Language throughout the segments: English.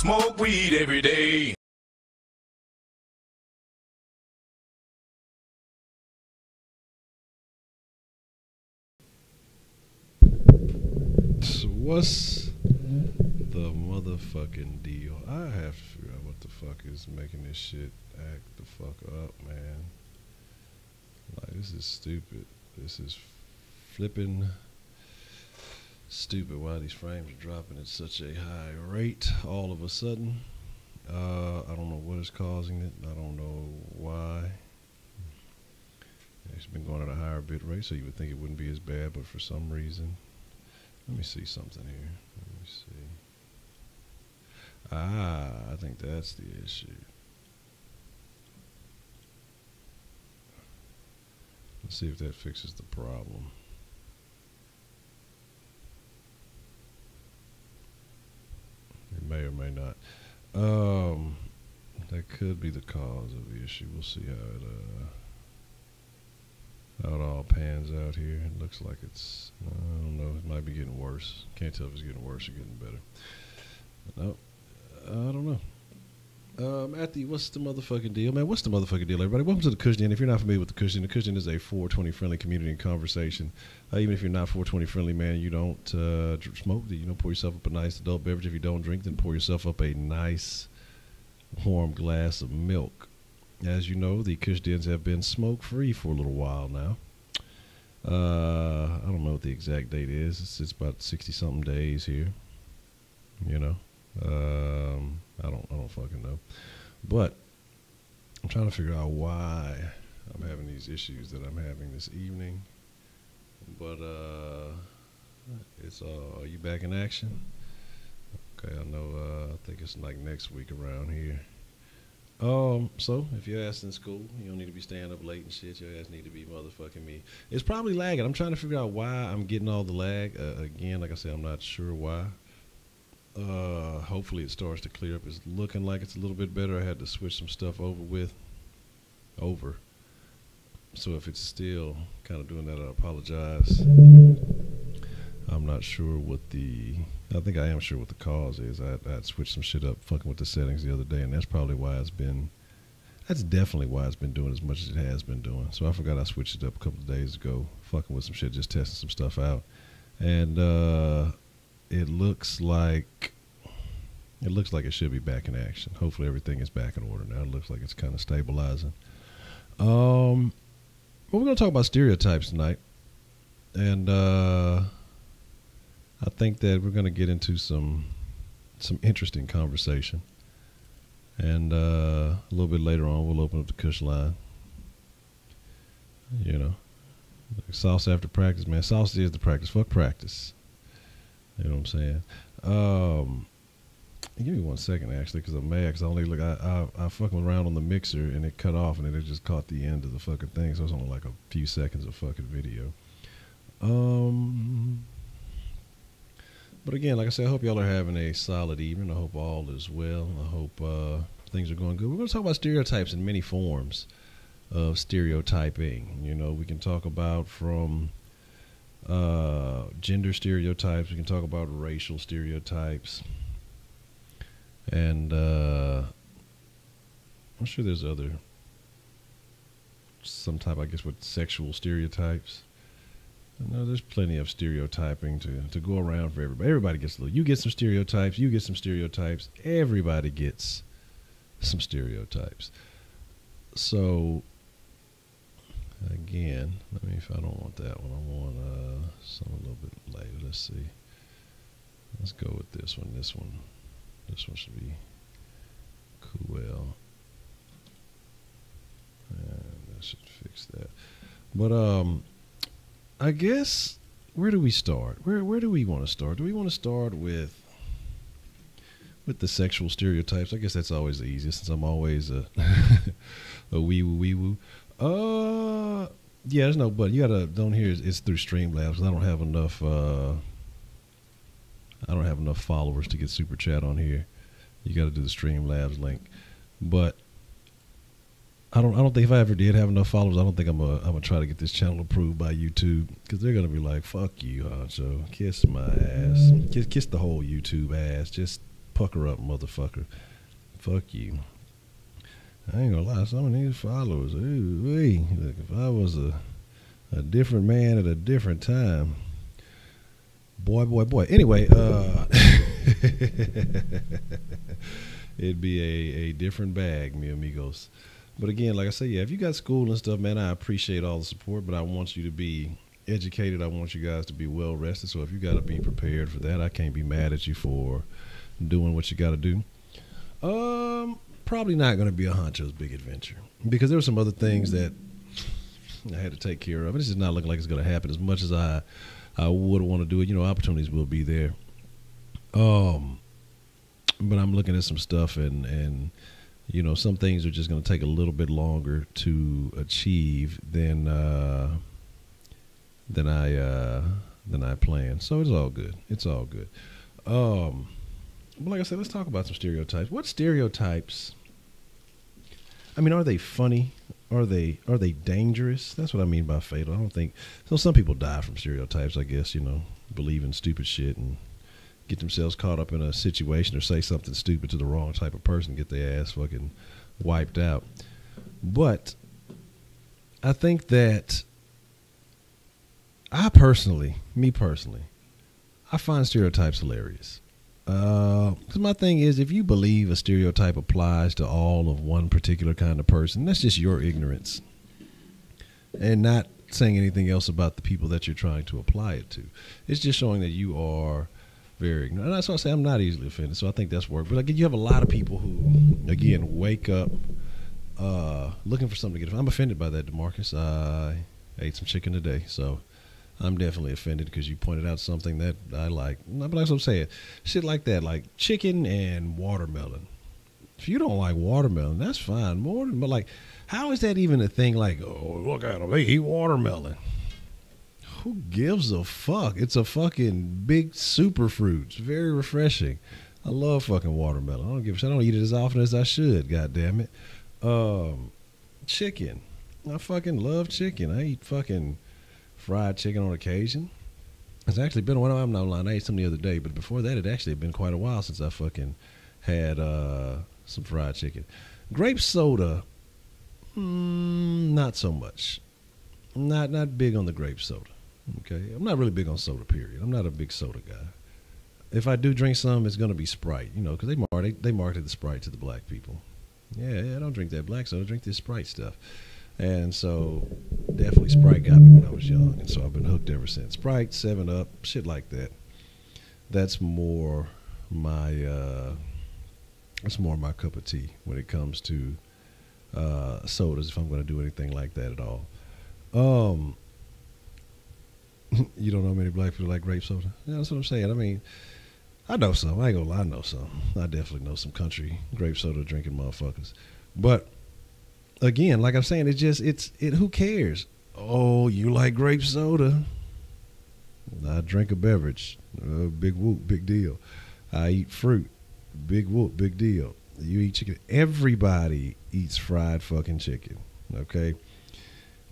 smoke weed every day. What's the motherfucking deal? I have to figure out what the fuck is making this shit act the fuck up, man. Like, this is stupid. This is flipping stupid. Why these frames are dropping at such a high rate all of a sudden. I don't know what is causing it. I don't know why. It's been going at a higher bit rate, so you would think it wouldn't be as bad, but for some reason. Let me see something here. Let me see. I think that's the issue. Let's see if that fixes the problem. It may or may not. That could be the cause of the issue. We'll see how it all pans out here. It looks like it's, I don't know, it might be getting worse. Can't tell if it's getting worse or getting better. No, I don't know. Matthew, what's the motherfucking deal, man? What's the motherfucking deal, everybody? Welcome to the Kush Den. If you're not familiar with the Kush Den is a 420 friendly community and conversation. Even if you're not 420 friendly, man, you don't smoke, you don't pour yourself up a nice adult beverage. If you don't drink, then pour yourself up a nice warm glass of milk. As you know, the Kush Dens have been smoke-free for a little while now. I don't know what the exact date is. It's about 60-something days here. You know, I don't fucking know. But I'm trying to figure out why I'm having these issues that I'm having this evening. But it's are you back in action? Okay, I know. I think it's like next week around here. So if your ass in school, you don't need to be staying up late and shit. Your ass need to be motherfucking me. It's probably lagging. I'm trying to figure out why I'm getting all the lag. Again, like I said, I'm not sure why. Hopefully it starts to clear up. It's looking like it's a little bit better. I had to switch some stuff over. So if it's still kind of doing that, I apologize. I'm not sure what I think I am sure what the cause is. I had switched some shit up fucking with the settings the other day, and that's definitely why it's been doing as much as it has been doing. So I forgot I switched it up a couple of days ago, fucking with some shit, just testing some stuff out. And it looks like it should be back in action. Hopefully everything is back in order now. It looks like it's kind of stabilizing. Well, we're going to talk about stereotypes tonight. And I think that we're going to get into some interesting conversation. And a little bit later on, we'll open up the Kush line. You know, sauce after practice, man. Sauce is the practice. Fuck practice. You know what I'm saying? Give me 1 second, actually, because I'm mad. Because I fucking around on the mixer, and it cut off, and then it just caught the end of the fucking thing. So it's only like a few seconds of fucking video. But again, like I said, I hope y'all are having a solid evening. I hope all is well. I hope things are going good. We're going to talk about stereotypes in many forms of stereotyping. You know, we can talk about from gender stereotypes. We can talk about racial stereotypes. And I'm sure there's some type, I guess, with sexual stereotypes. No, there's plenty of stereotyping to go around for everybody. Everybody gets a little. You get some stereotypes. You get some stereotypes. Everybody gets some stereotypes. So, again, if I don't want that one, I want some a little bit later. Let's see. Let's go with this one. This one should be cool. And that should fix that. But I guess, where do we start? Where do we want to start? Do we want to start with the sexual stereotypes? I guess that's always the easiest, since I'm always a wee-woo. Yeah, there's no but. You gotta, down here, it's through Streamlabs, because I don't have enough followers to get super chat on here. You gotta do the Streamlabs link. But I don't think, if I ever did have enough followers, I don't think I'm gonna try to get this channel approved by YouTube, because they're gonna be like, fuck you, Honcho, kiss my ass, kiss the whole YouTube ass, just Pucker up, motherfucker. Fuck you. I ain't gonna lie, some of these followers, ooh-wee. Look, if I was a different man at a different time, boy. Anyway, it'd be a different bag, mi amigos. But again, like I say, yeah, if you got school and stuff, man, I appreciate all the support, but I want you to be educated. I want you guys to be well rested. So if you got to be prepared for that, I can't be mad at you for doing what you got to do. Probably not going to be a Honcho's big adventure because there were some other things that I had to take care of. It's just not looking like it's going to happen as much as I would want to do it. You know, opportunities will be there. But I'm looking at some stuff and you know, some things are just going to take a little bit longer to achieve than I planned. So it's all good. It's all good. But like I said, let's talk about some stereotypes. What stereotypes? I mean, are they funny? Are they dangerous? That's what I mean by fatal. I don't think so. Some people die from stereotypes, I guess, you know, believe in stupid shit and get themselves caught up in a situation or say something stupid to the wrong type of person, get their ass fucking wiped out. But I think that me personally, I find stereotypes hilarious. Because my thing is, if you believe a stereotype applies to all of one particular kind of person, that's just your ignorance and not saying anything else about the people that you're trying to apply it to. It's just showing that you are very ignorant. And that's why I say I'm not easily offended. So I think that's work. But like, you have a lot of people who, again, wake up looking for something to get. I'm offended by that, DeMarcus. I ate some chicken today, so I'm definitely offended because you pointed out something that I like. But that's what I'm saying. Shit like that, like chicken and watermelon. If you don't like watermelon, that's fine. But like, how is that even a thing? Like, oh, look at them, they eat watermelon. Who gives a fuck? It's a fucking big super fruit. It's very refreshing. I love fucking watermelon. I don't give a shit. I don't eat it as often as I should. God damn it. Chicken. I fucking love chicken. I eat fucking fried chicken on occasion. It's actually been a while. I'm not lying. I ate some the other day, but before that, it actually had been quite a while since I fucking had some fried chicken. Grape soda, not so much. Not big on the grape soda. Okay, I'm not really big on soda. Period. I'm not a big soda guy. If I do drink some, it's gonna be Sprite. You know, because they marketed the Sprite to the black people. Yeah, I don't drink that black soda. I drink this Sprite stuff. And so definitely Sprite got me when I was young, and so I've been hooked ever since. Sprite, 7-Up, shit like that. That's more my cup of tea when it comes to sodas. If I'm going to do anything like that at all. You don't know many black people like grape soda? Yeah, that's what I'm saying. I mean, I know some. I ain't gonna lie, I know some. I definitely know some country grape soda drinking motherfuckers. But again, like I'm saying, it's who cares? Oh, you like grape soda? I drink a beverage. Big whoop, big deal. I eat fruit. Big whoop, big deal. You eat chicken. Everybody eats fried fucking chicken. Okay?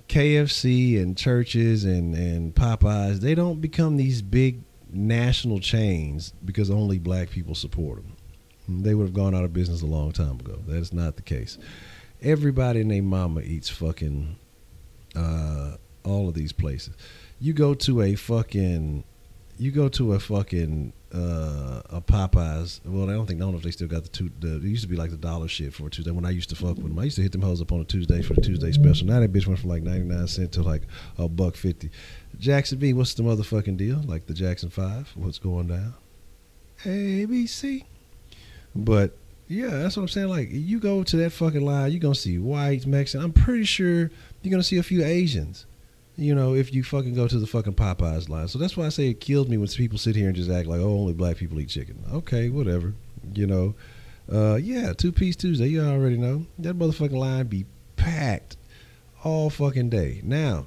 KFC and churches and Popeyes, they don't become these big national chains because only black people support them. They would have gone out of business a long time ago. That is not the case. Everybody and their mama eats fucking all of these places. You go to a Popeyes. Well, I don't know if they still got it used to be like the dollar shit for a Tuesday when I used to fuck with them. I used to hit them hoes up on a Tuesday for the Tuesday special. Now that bitch went from like 99 cents to like $1.50. Jackson B, what's the motherfucking deal? Like the Jackson 5, what's going down? ABC. But yeah, that's what I'm saying. Like, you go to that fucking line, you're gonna see whites, Mexican. I'm pretty sure you're gonna see a few Asians. You know, if you fucking go to the fucking Popeyes line. So that's why I say it kills me when people sit here and just act like, oh, only black people eat chicken. Okay, whatever. You know, yeah, 2-piece Tuesday, you already know. That motherfucking line be packed all fucking day. Now,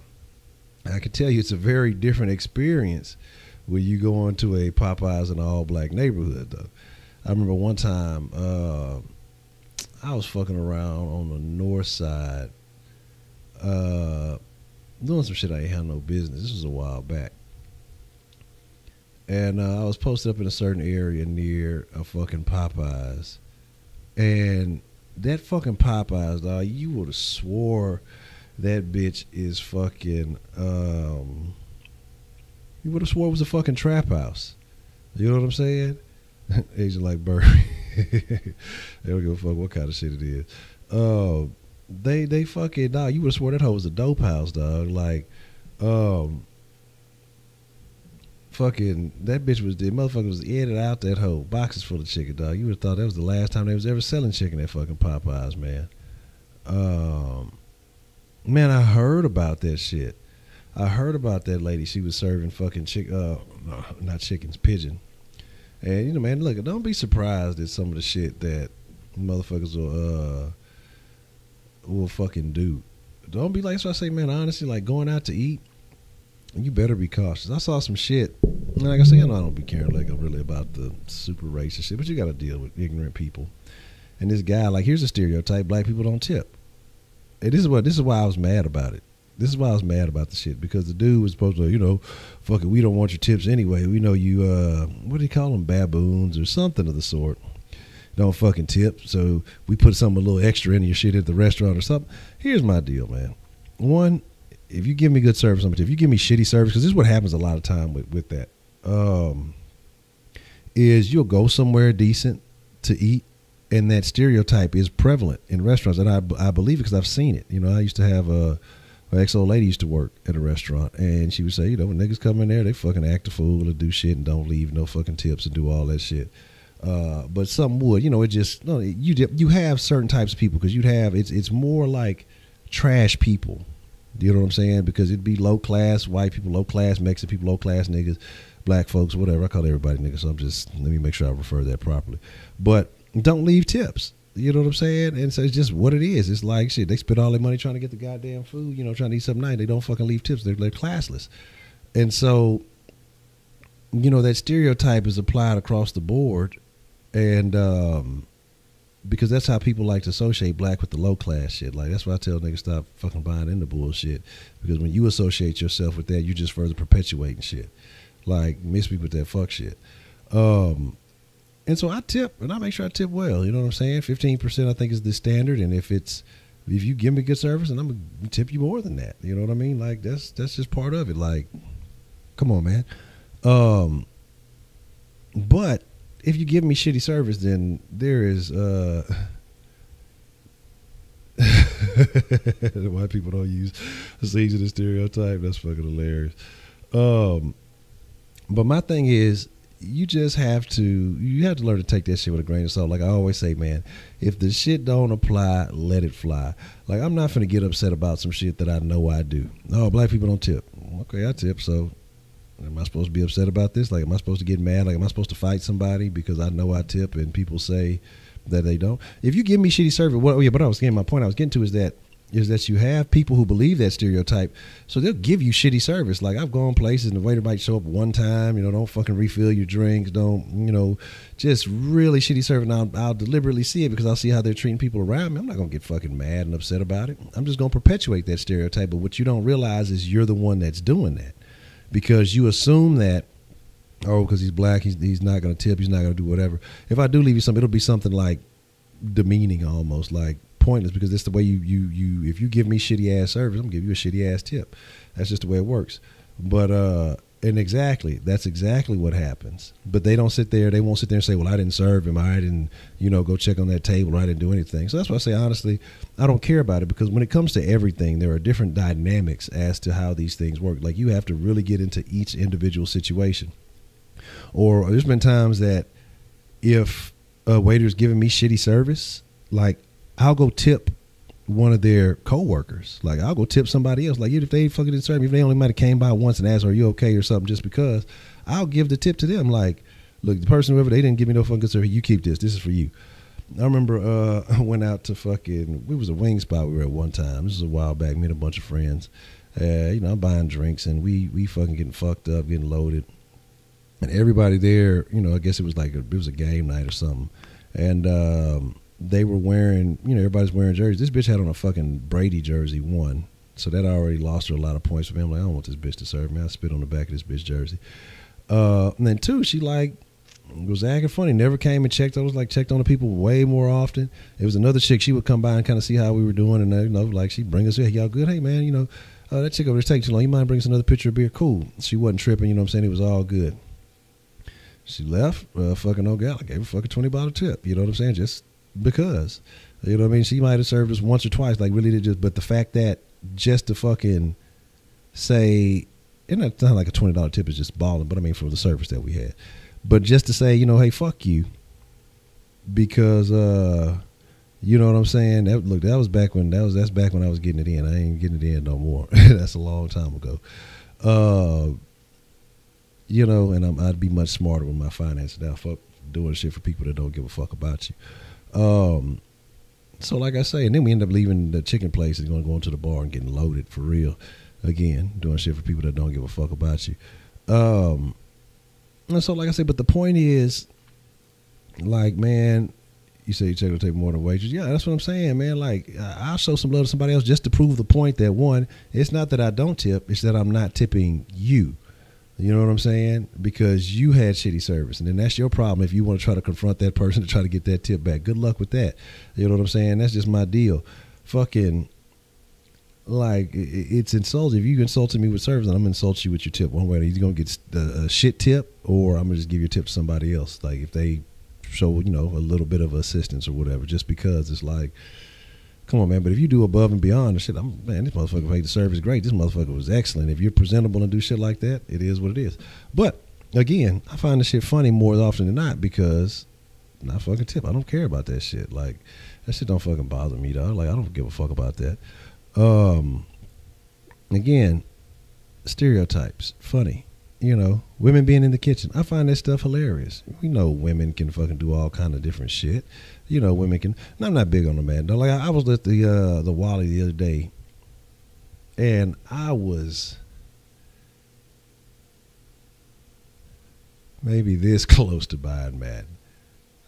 I can tell you it's a very different experience when you go into a Popeyes in an all-black neighborhood, though. I remember one time I was fucking around on the north side doing some shit I ain't had no business. This was a while back. and I was posted up in a certain area near a fucking Popeyes, and that fucking Popeyes, dog, you would have swore that bitch is fucking. You would have swore it was a fucking trap house. You know what I'm saying? Asian like Burry. They don't give a fuck what kind of shit it is. They fucking, dog, you would have swore that hoe was a dope house, dog. Like, fucking, that bitch was, the motherfucker was in and out that hoe. Boxes full of chicken, dog. You would have thought that was the last time they was ever selling chicken at fucking Popeyes, man. Man, I heard about that shit. I heard about that lady. She was serving fucking no, not chickens, pigeon. And, you know, man, look, don't be surprised at some of the shit that motherfuckers will fucking do. Don't be like, that's what I say, man, honestly, like going out to eat, you better be cautious. I saw some shit, and like I say, I don't be caring like really about the super racist shit, but you got to deal with ignorant people. And this guy, like, here's a stereotype: black people don't tip. And this is why I was mad about it. This is why I was mad about the shit, because the dude was supposed to, you know, fuck it, we don't want your tips anyway. We know you, what do you call them, baboons or something of the sort. Don't fucking tip, so we put something a little extra into your shit at the restaurant or something. Here's my deal, man. One, if you give me good service, I'm gonna tip. If you give me shitty service, because this is what happens a lot of time with that, is you'll go somewhere decent to eat, and that stereotype is prevalent in restaurants, and I believe it because I've seen it. You know, I used to have my ex-old lady used to work at a restaurant, and she would say, you know, when niggas come in there, they fucking act a fool and do shit and don't leave no fucking tips and do all that shit. But some would, you know, it just, no, you have certain types of people, because you'd have, it's more like trash people. Do you know what I'm saying? Because it'd be low class white people, low class Mexican people, low class niggas, black folks, whatever. I call everybody niggas, so let me make sure I refer that properly. But don't leave tips. You know what I'm saying? And so it's just what it is. It's like, shit, they spend all their money trying to get the goddamn food, you know, trying to eat something nice. They don't fucking leave tips. They're classless. And so, you know, that stereotype is applied across the board. And because that's how people like to associate black with the low class shit. Like, that's why I tell niggas stop fucking buying into bullshit. Because when you associate yourself with that, you just further perpetuating shit. Like, miss me with that fuck shit. And so I tip, and I make sure I tip well. You know what I'm saying? 15% I think is the standard, and if you give me good service, and I'm gonna tip you more than that. You know what I mean? Like, that's just part of it. Like, come on, man. But if you give me shitty service, then there is why people don't use season and stereotype. That's fucking hilarious. But my thing is, you have to learn to take that shit with a grain of salt. Like I always say, man, if the shit don't apply, let it fly. Like, I'm not finna get upset about some shit that I know I do. No, black people don't tip. Okay, I tip, so am I supposed to be upset about this? Like, am I supposed to get mad? Like, am I supposed to fight somebody because I know I tip and people say that they don't? If you give me shitty service, my point I was getting to is that you have people who believe that stereotype, so they'll give you shitty service. Like, I've gone places and the waiter might show up one time, you know, don't fucking refill your drinks, don't, you know, just really shitty service. And I'll deliberately see it because I'll see how they're treating people around me. I'm not gonna get fucking mad and upset about it. I'm just gonna perpetuate that stereotype. But what you don't realize is you're the one that's doing that, because you assume that, oh, because he's black, he's not gonna tip, he's not gonna do whatever. If I do leave you something, it'll be something like demeaning, almost like pointless, because it's the way you if you give me shitty ass service, I'm gonna give you a shitty ass tip. That's just the way it works. But and that's exactly what happens. But they won't sit there and say, well, I didn't serve him, I didn't, you know, go check on that table, or I didn't do anything. So that's why I say, honestly, I don't care about it, because when it comes to everything, there are different dynamics as to how these things work. Like, you have to really get into each individual situation. Or there's been times that if a waiter's giving me shitty service, like, I'll go tip one of their coworkers. Like, I'll go tip somebody else. Like, if they fucking didn't serve me, if they only might have came by once and asked, are you okay or something, just because, I'll give the tip to them. Like, look, the person, whoever, they didn't give me no fucking good service, you keep this. This is for you. I remember I went out to fucking, it was a wing spot we were at one time. This was a while back, me and a bunch of friends. You know, I'm buying drinks, and we fucking getting fucked up, getting loaded. And everybody there, you know, I guess it was a game night or something. And they were wearing, you know, everybody's wearing jerseys. This bitch had on a fucking Brady jersey, one. So that already lost her a lot of points for me. I'm like, I don't want this bitch to serve me. I spit on the back of this bitch jersey. And then two, she like was acting funny. Never came and checked. I was like checked on the people way more often. It was another chick. She would come by and kind of see how we were doing, and you know, like she'd bring us, hey, y'all good? Hey man, you know, that chick over there taking too long. You mind bringing us another pitcher of beer? Cool. She wasn't tripping. You know what I'm saying? It was all good. She left. Fucking no gal. I gave her fucking $20 tip. You know what I'm saying? Just because. You know what I mean? She might have served us once or twice. Like really, just. But the fact that just to fucking say, and it's not like a $20 tip is just balling, but I mean for the service that we had. But just to say, you know, hey, fuck you, because you know what I'm saying. That was back when that's back when I was getting it in. I ain't getting it in no more. That's a long time ago. You know, and I'd be much smarter with my finances now. Fuck doing shit for people that don't give a fuck about you. So like I say, and then we end up leaving the chicken place and going to go into the bar and getting loaded for real. Again, doing shit for people that don't give a fuck about you. And so like I say, but the point is, like, man, you say you check the table more than wages. Yeah, that's what I'm saying, man. Like, I'll show some love to somebody else just to prove the point that, one, it's not that I don't tip, it's that I'm not tipping you. You know what I'm saying? Because you had shitty service, and then that's your problem if you want to try to confront that person to try to get that tip back. Good luck with that. You know what I'm saying? That's just my deal. Fucking, like, it's insulting. If you insulted me with service, then I'm going to insult you with your tip. One way, you're going to get a shit tip, or I'm going to just give your tip to somebody else. Like, if they show, you know, a little bit of assistance or whatever, just because it's like, come on, man. But if you do above and beyond the shit, man, this motherfucker paid the service great. This motherfucker was excellent. If you're presentable and do shit like that, it is what it is. But again, I find the shit funny more often than not because not fucking tip. I don't care about that shit. Like, that shit don't fucking bother me, dog. Like, I don't give a fuck about that. Again, stereotypes, funny. You know, women being in the kitchen. I find that stuff hilarious. We know women can fucking do all kind of different shit. You know, women can. And I'm not big on the man. Though. Like I was at the Wally the other day, and I was maybe this close to buying Madden.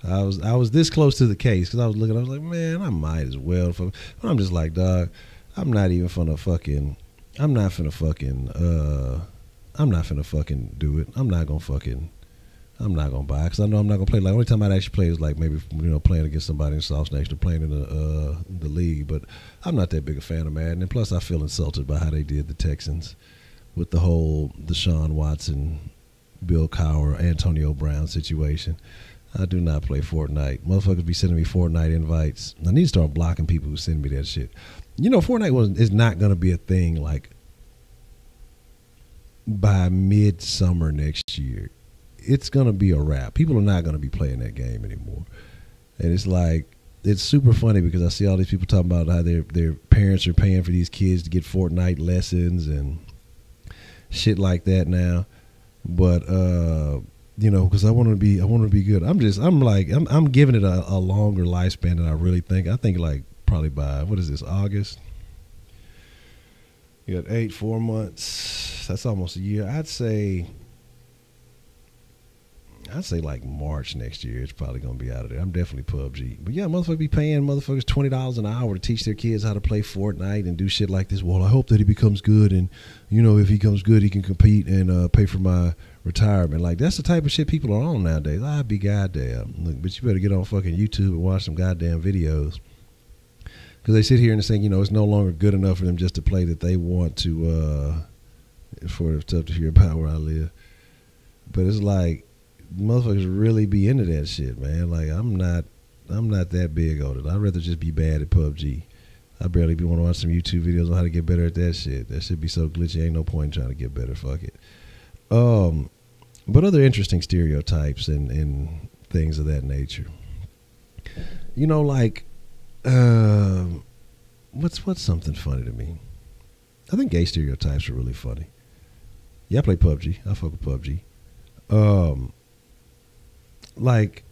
I was this close to the case because I was looking. I was like, man, I might as well. But I'm just like, dog. I'm not finna fucking do it. I'm not gonna buy it because I know I'm not gonna play. Like, only time I'd actually play is like maybe, you know, playing against somebody in South Nation or playing in the league. But I'm not that big a fan of Madden. And plus, I feel insulted by how they did the Texans with the whole Deshaun Watson, Bill Cowher, Antonio Brown situation. I do not play Fortnite. Motherfuckers be sending me Fortnite invites. I need to start blocking people who send me that shit. You know, Fortnite is not gonna be a thing like by midsummer next year. It's going to be a wrap. People are not going to be playing that game anymore. And it's like, it's super funny because I see all these people talking about how their parents are paying for these kids to get Fortnite lessons and shit like that now. But, you know, because I want to be good. I'm giving it a longer lifespan than I really think. I think like probably by, what is this, August? You got 4 months. That's almost a year. I'd say like March next year. It's probably gonna be out of there. I'm definitely PUBG. But yeah, motherfuckers be paying motherfuckers $20 an hour to teach their kids how to play Fortnite and do shit like this. Well, I hope that he becomes good, and you know, if he becomes good, he can compete and pay for my retirement. Like, that's the type of shit people are on nowadays. I'd be goddamn. Look, but you better get on fucking YouTube and watch some goddamn videos. Because they sit here and they're saying, you know, it's no longer good enough for them just to play, that they want to, for it's tough to hear about where I live. But it's like, motherfuckers really be into that shit, man. Like, I'm not that big on it. I'd rather just be bad at PUBG. I barely want to watch some YouTube videos on how to get better at that shit. That shit be so glitchy, ain't no point in trying to get better. Fuck it. But other interesting stereotypes and things of that nature. You know, like, what's something funny to me? I think gay stereotypes are really funny. Yeah, I play PUBG. I fuck with PUBG. Like,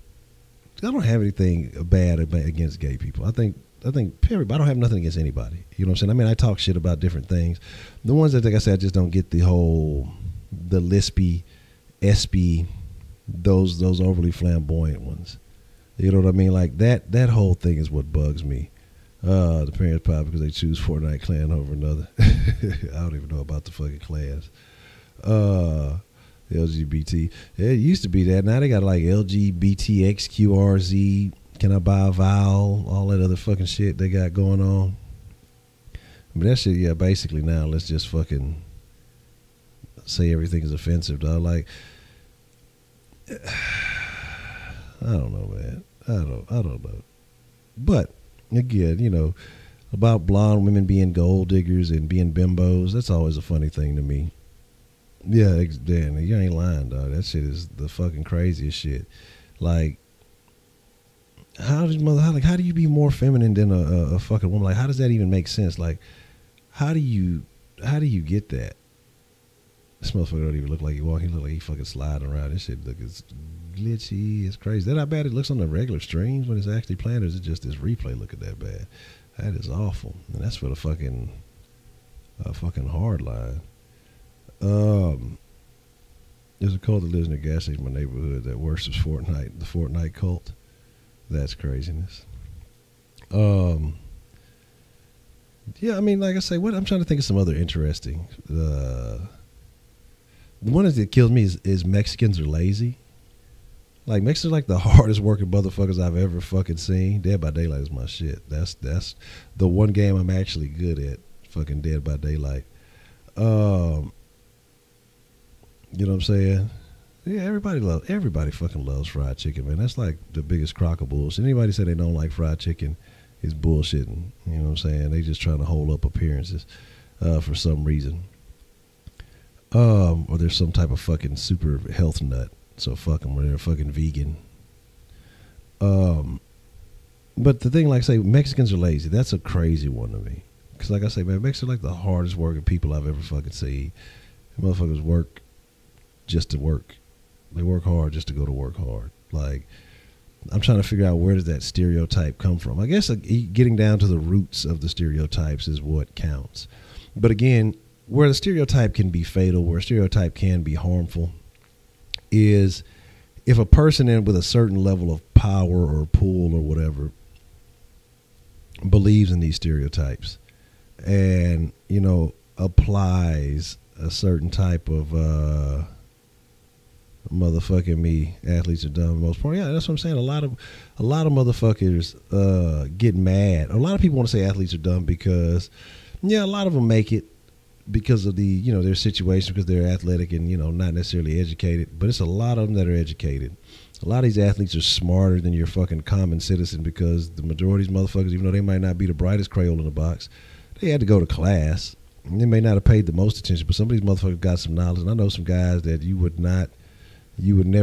I don't have anything bad against gay people. I think period. I don't have nothing against anybody. You know what I'm saying? I mean, I talk shit about different things. The ones that, like I said, I just don't get the lispy, espy, those overly flamboyant ones. You know what I mean? Like, that whole thing is what bugs me. The parents probably because they choose Fortnite clan over another. I don't even know about the fucking clans. LGBT. It used to be that. Now they got like LGBTXQRZ. Can I buy a vowel? All that other fucking shit they got going on. But that shit, yeah, basically now let's just fucking say everything is offensive, dog. Like, I don't know, man. I don't know. But again, you know, about blonde women being gold diggers and being bimbos, that's always a funny thing to me. Yeah, damn, you ain't lying, dog. That shit is the fucking craziest shit. Like, how do you be more feminine than a fucking woman? Like, how does that even make sense? Like, how do you get that? This motherfucker don't even look like he walking. He look like he fucking sliding around. This shit look as glitchy. It's crazy. That how bad it looks on the regular streams when it's actually playing. Or is it just this replay looking that bad? That is awful. And that's for the fucking hard line. There's a cult that lives in a gas station in my neighborhood that worships Fortnite, the Fortnite cult. That's craziness. Yeah, I mean, like I say, I'm trying to think of some other interesting. One that kills me is Mexicans are lazy. Like, Mexicans are like the hardest working motherfuckers I've ever fucking seen. Dead by Daylight is my shit. That's the one game I'm actually good at. Fucking Dead by Daylight. You know what I'm saying? Yeah, everybody fucking loves fried chicken, man. That's like the biggest crock of bullshit. Anybody say they don't like fried chicken is bullshitting. You know what I'm saying? They just trying to hold up appearances for some reason. Or there's some type of fucking super health nut. So fuck them, or they're fucking vegan. But the thing, like I say, Mexicans are lazy. That's a crazy one to me. Because like I say, man, Mexicans are like the hardest working people I've ever fucking seen. Motherfuckers work just to work. They work hard just to go to work hard. Like, I'm trying to figure out where does that stereotype come from. I guess getting down to the roots of the stereotypes is what counts. But again, where the stereotype can be fatal, where a stereotype can be harmful, is if a person with a certain level of power or pull or whatever believes in these stereotypes and, you know, applies a certain type of motherfucking me, athletes are dumb most part. Yeah, that's what I'm saying. A lot of motherfuckers get mad. A lot of people want to say athletes are dumb because, yeah, a lot of them make it because of the, you know, their situation, because they're athletic and, you know, not necessarily educated. But it's a lot of them that are educated. A lot of these athletes are smarter than your fucking common citizen, because the majority of these motherfuckers, even though they might not be the brightest Crayola in the box, they had to go to class. And they may not have paid the most attention, but some of these motherfuckers got some knowledge. And I know some guys that you would never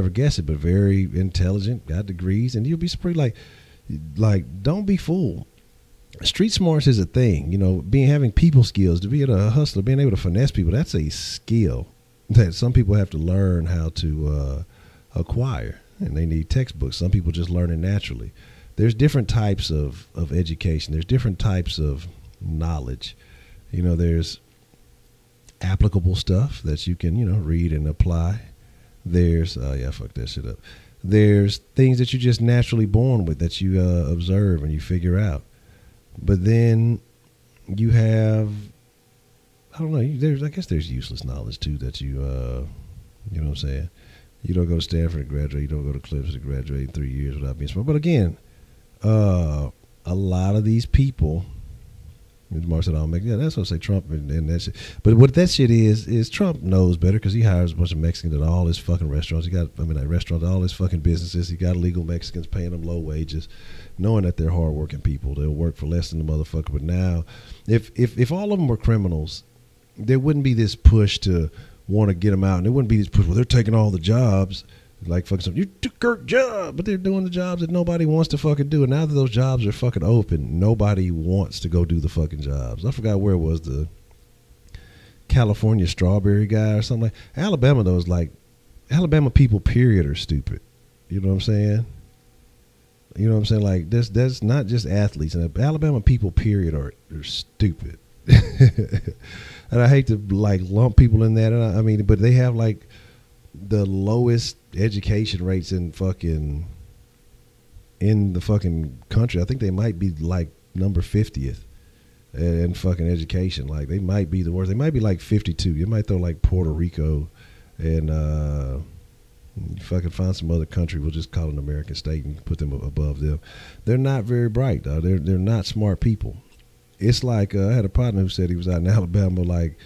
guess it, but very intelligent, got degrees, and you'll be surprised. Like, don't be fooled. Street smarts is a thing, you know, having people skills, to be a hustler, being able to finesse people, that's a skill that some people have to learn how to acquire, and they need textbooks. Some people just learn it naturally. There's different types of education. There's different types of knowledge. You know, there's applicable stuff that you can, you know, read and apply. There's, fuck that shit up. There's things that you're just naturally born with that you observe and you figure out. But then you have, I don't know, I guess there's useless knowledge too that you know what I'm saying? You don't go to Stanford and graduate. You don't go to Clemson and graduate in 3 years without being smart. But again, a lot of these people, Mark said, I'll make, yeah, that's what I say, Trump and that shit. But what that shit is Trump knows better, because he hires a bunch of Mexicans at all his fucking restaurants. Restaurants, all his fucking businesses. He got illegal Mexicans paying them low wages, knowing that they're hardworking people. They'll work for less than the motherfucker. But now, if all of them were criminals, there wouldn't be this push to want to get them out. And there wouldn't be this push, well, they're taking all the jobs. Like, fucking something, you took our job, but they're doing the jobs that nobody wants to fucking do. And now that those jobs are fucking open, nobody wants to go do the fucking jobs. I forgot where it was, the California strawberry guy or something. Like Alabama, though, is like, Alabama people, period, are stupid. You know what I'm saying? You know what I'm saying? Like, that's not just athletes. And Alabama people, period, are stupid. And I hate to, like, lump people in that. And I mean, but they have, like, the lowest education rates in the fucking country. I think they might be like number 50th in fucking education. Like, they might be the worst. They might be like 52. You might throw like Puerto Rico and you fucking find some other country, we'll just call it an American state and put them above them. They're not very bright, though. They're not smart people. It's like I had a partner who said he was out in Alabama. Like,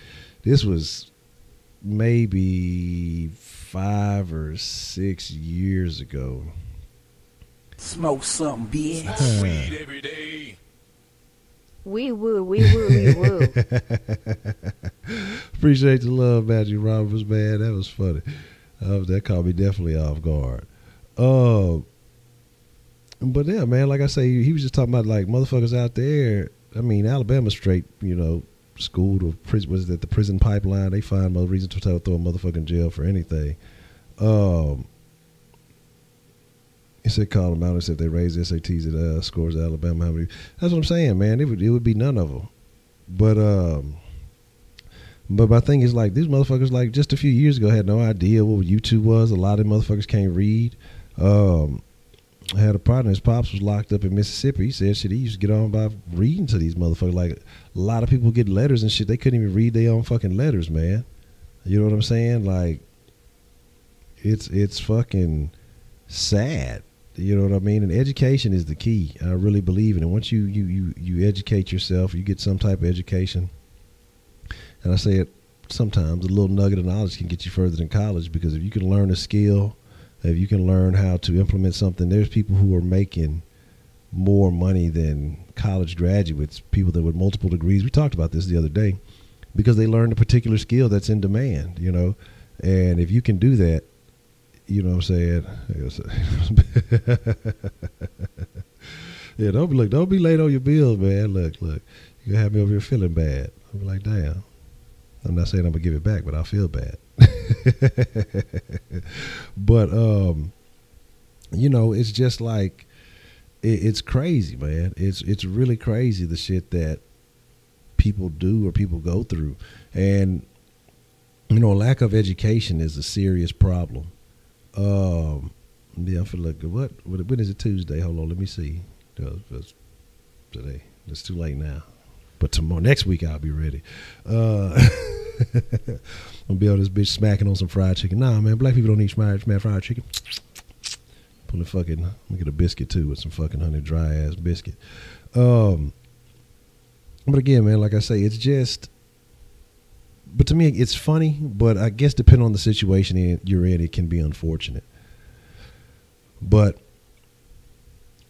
this was maybe 5 or 6 years ago. Smoke something, bitch. Weed every day. We woo, we woo, we woo. Appreciate the love, Matthew Roberts, man. That was funny. That caught me definitely off guard. But yeah, man, like I say, he was just talking about like motherfuckers out there. I mean, Alabama straight, school to prison. Was that the prison pipeline? They find more reason to throw a motherfucker in jail for anything. He said call them out and said they raised SATs at scores at Alabama. How many? That's what I'm saying, man. It would be none of them. But my thing is like these motherfuckers like just a few years ago had no idea what YouTube was. A lot of them motherfuckers can't read. I had a partner, his pops was locked up in Mississippi. He said shit, he used to get on by reading to these motherfuckers. Like a lot of people get letters and shit. They couldn't even read their own fucking letters, man. You know what I'm saying? Like it's fucking sad. You know what I mean? And education is the key. I really believe in it. Once you educate yourself, you get some type of education. And I say it sometimes, a little nugget of knowledge can get you further than college, because if you can learn a skill, if you can learn how to implement something, there's people who are making more money than college graduates, people that with multiple degrees. We talked about this the other day, because they learned a particular skill that's in demand, And if you can do that, you know what I'm saying? Yeah, don't be late on your bills, man. Look, you have me over here feeling bad. I'll be like, damn. I'm not saying I'm gonna give it back, but I feel bad. But it's just like it's crazy, man. It's really crazy, the shit that people do or people go through, and lack of education is a serious problem. Yeah, I'm for look. When is it? Tuesday? Hold on, let me see. Today, it's too late now. But tomorrow, next week, I'll be ready. I'll be on this bitch smacking on some fried chicken. Nah, man, black people don't eat fried chicken. Pull a fucking, let me get a biscuit too with some fucking honey dry ass biscuit. But again, man, like I say, it's just. But to me, it's funny. But I guess depending on the situation you're in, it can be unfortunate. But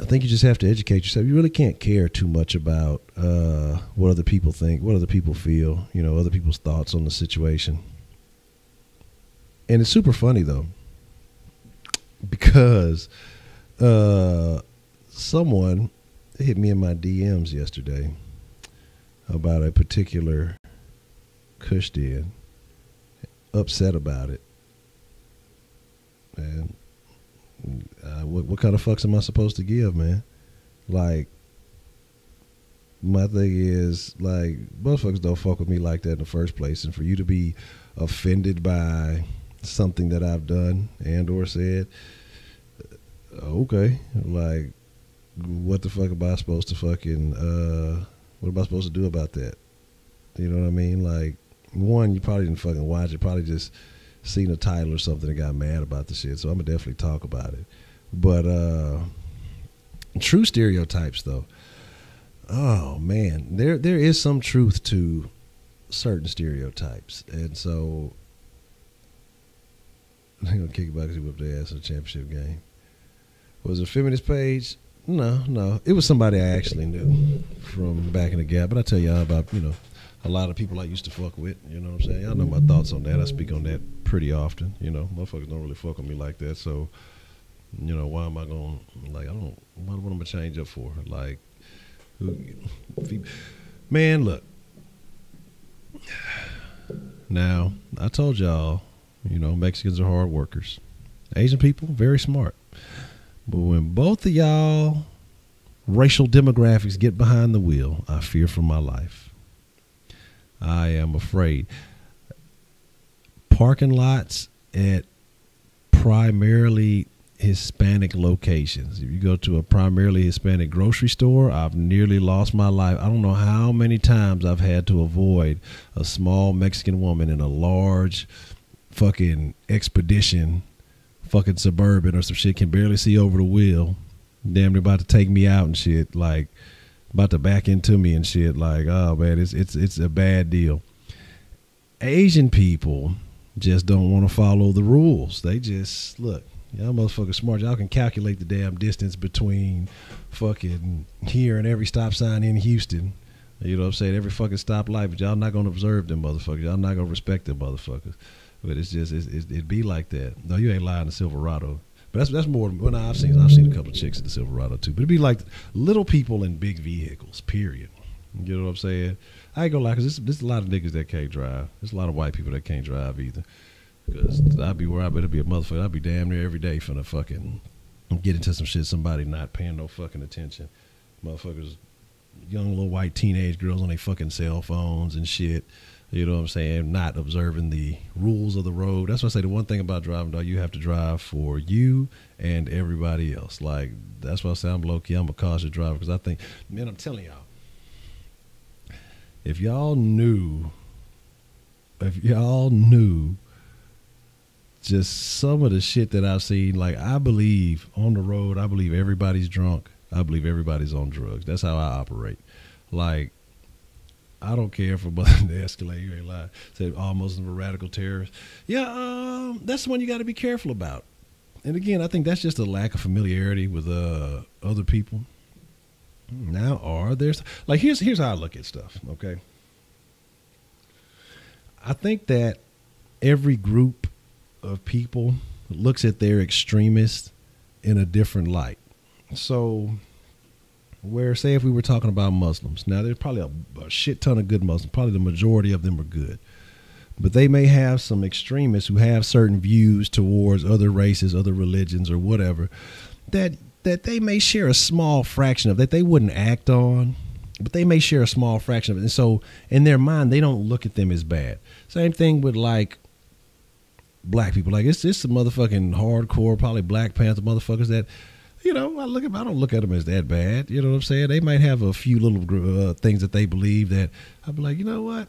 I think you just have to educate yourself. You really can't care too much about what other people think, what other people feel, other people's thoughts on the situation. And it's super funny, though, because someone hit me in my DMs yesterday about a particular Kush did, upset about it. And what kind of fucks am I supposed to give, man? Like, my thing is, like, motherfuckers don't fuck with me like that in the first place. And for you to be offended by something that I've done and or said, okay, like, what the fuck am I supposed to fucking, what am I supposed to do about that? You know what I mean? Like, one, you probably didn't fucking watch it, probably just seen a title or something and got mad about the shit, so I'm gonna definitely talk about it. But true stereotypes, though, oh man, there is some truth to certain stereotypes. And so I'm gonna kick it back because he whipped their ass in the championship game. Was it a feminist page? No, it was somebody I actually knew from back in the Gap. But I tell y'all about a lot of people I used to fuck with, you know what I'm saying? Y'all know my thoughts on that. I speak on that pretty often, Motherfuckers don't really fuck with me like that, so, why am I going, like, what am I going to change up for? Like, man, look. Now, I told y'all, Mexicans are hard workers. Asian people, very smart. But when both of y'all racial demographics get behind the wheel, I fear for my life. I am afraid. Parking lots at primarily Hispanic locations. If you go to a primarily Hispanic grocery store, I've nearly lost my life. I don't know how many times I've had to avoid a small Mexican woman in a large fucking Expedition, fucking Suburban or some shit, can barely see over the wheel. Damn, they're about to take me out and shit, like about to back into me and shit. Like, oh man, it's a bad deal. Asian people just don't want to follow the rules. They just, look, y'all motherfuckers smart. Y'all can calculate the damn distance between fucking here and every stop sign in Houston. You know what I'm saying? Every fucking stoplight, but y'all not going to observe them motherfuckers. Y'all not going to respect them motherfuckers. But it's just, it'd be like that. No, you ain't lying to Silverado. But that's more than, well, I've seen a couple of chicks in the Silverado too. But it'd be like little people in big vehicles, period. You know what I'm saying? I ain't gonna lie, because there's a lot of niggas that can't drive. There's a lot of white people that can't drive either. Because I'd be where I better be a motherfucker. I'd be damn near every day finna fucking get into some shit, somebody not paying no fucking attention. Motherfuckers, young little white teenage girls on their fucking cell phones and shit. You know what I'm saying? Not observing the rules of the road. That's why I say the one thing about driving, dog, you have to drive for you and everybody else. Like, that's why I say I'm low-key. I'm a cautious driver because I think, man, I'm telling y'all, if y'all knew just some of the shit that I've seen, like, I believe on the road, I believe everybody's drunk. I believe everybody's on drugs. That's how I operate. Like, I don't care if a button to escalate. You ain't lying. Say all Muslims are radical terrorists. Yeah, that's the one you got to be careful about. And again, I think that's just a lack of familiarity with other people. Now, there's like here's how I look at stuff. Okay, I think that every group of people looks at their extremists in a different light. So, where, say, if we were talking about Muslims, now there's probably a shit ton of good Muslims. Probably the majority of them are good. But they may have some extremists who have certain views towards other races, other religions, or whatever, that they may share a small fraction of, that they wouldn't act on, but they may share a small fraction of it. And so in their mind, they don't look at them as bad. Same thing with like black people. Like it's just some motherfucking hardcore, probably Black Panther motherfuckers that, you know, I don't look at them as that bad. You know what I'm saying? They might have a few little things that they believe that I'd be like, you know what?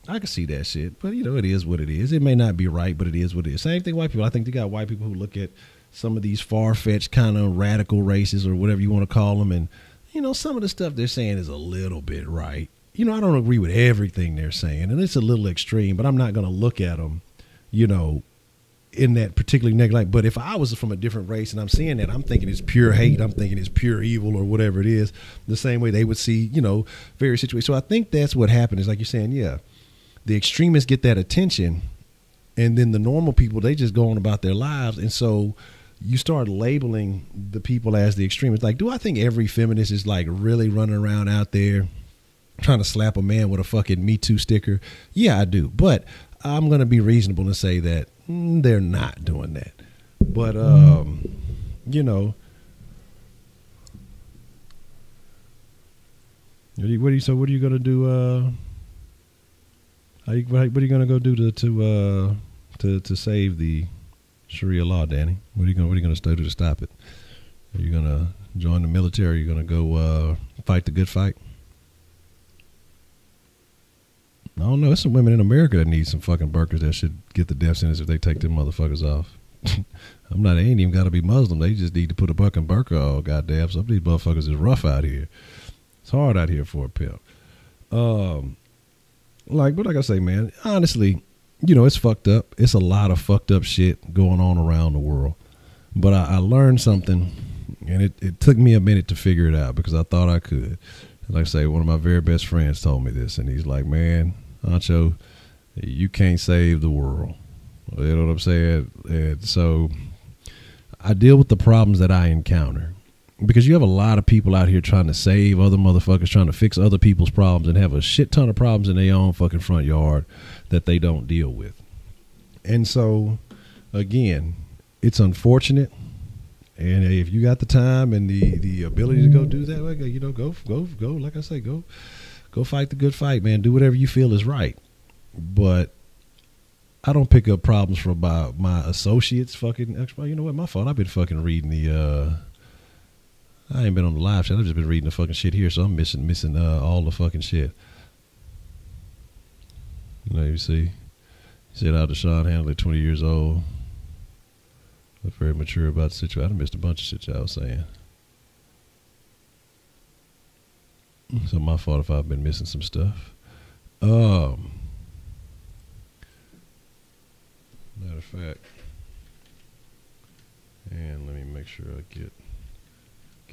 I can see that shit, but you know, it is what it is. It may not be right, but it is what it is. Same thing, white people. I think they got white people who look at some of these far-fetched kind of radical races or whatever you want to call them. And, you know, some of the stuff they're saying is a little bit right. You know, I don't agree with everything they're saying, and it's a little extreme, but I'm not going to look at them, you know, in that particularly negative light. But if I was from a different race and I'm seeing that, I'm thinking it's pure hate. I'm thinking it's pure evil or whatever it is, the same way they would see, you know, various situations. So I think that's what happened is like you're saying, yeah, the extremists get that attention, and then the normal people, they just go on about their lives. And so you start labeling the people as the extremists. Like, do I think every feminist is like really running around out there trying to slap a man with a fucking Me Too sticker? Yeah, I do. But I'm going to be reasonable and say that they're not doing that. But, you know, what are you going to do? What are you going to go do to save the Sharia law, Danny? What are you going to do to stop it? Are you going to join the military? Are you going to go fight the good fight? I don't know. There's some women in America that need some fucking burkas that should get the death sentence if they take them motherfuckers off. They ain't even got to be Muslim. They just need to put a fucking burqa on. Goddamn, some of these motherfuckers is rough out here. It's hard out here for a pimp. But like I say, man, honestly, you know, it's fucked up. It's a lot of fucked up shit going on around the world. But I learned something, and it took me a minute to figure it out because I thought I could. Like I say, one of my very best friends told me this, and he's like, man, Honcho, you can't save the world. You know what I'm saying? And so I deal with the problems that I encounter because you have a lot of people out here trying to save other motherfuckers, trying to fix other people's problems, and have a shit ton of problems in their own fucking front yard that they don't deal with. And so, again, it's unfortunate. And if you got the time and the ability to go do that, like, you know, go. Like I say, go fight the good fight, man. Do whatever you feel is right. But I don't pick up problems from my associates. Fucking, you know what? My fault. I've been fucking reading I ain't been on the live chat. I've just been reading the fucking shit here, so I'm missing all the fucking shit. You know, you see Said out to Sean Handley, 20 years old. Look very mature about the situation. I missed a bunch of shit y'all was saying. So my fault if I've been missing some stuff. Matter of fact, and let me make sure I get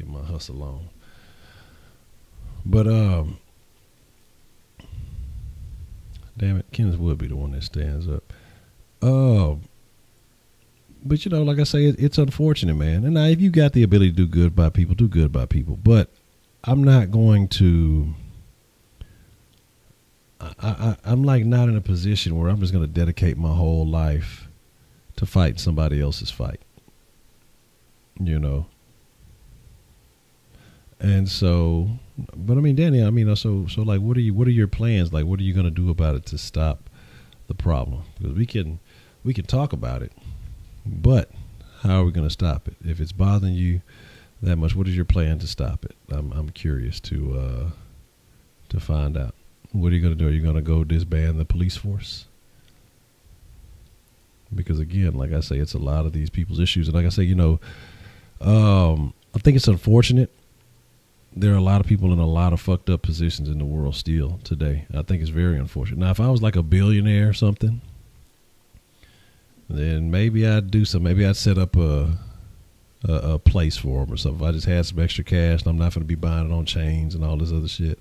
my hustle on. But damn it, Kenneth would be the one that stands up. But you know, like I say, it's unfortunate, man. And now, if you got the ability to do good by people, do good by people. But I'm not going to. I'm like not in a position where I'm just going to dedicate my whole life to fighting somebody else's fight. You know. And so, but I mean, Danny, I mean, so like, what are your plans? Like, what are you going to do about it to stop the problem? Because we can talk about it, but how are we going to stop it? If it's bothering you that much, what is your plan to stop it? I'm curious to find out. What are you going to do? Are you going to go disband the police force? Because again, like I say, it's a lot of these people's issues, and like I say, you know, I think it's unfortunate. There are a lot of people in a lot of fucked up positions in the world still today. I think it's very unfortunate. Now, if I was like a billionaire or something, then maybe I'd do something. Maybe I'd set up a place for them or something. If I just had some extra cash and I'm not going to be buying it on chains and all this other shit,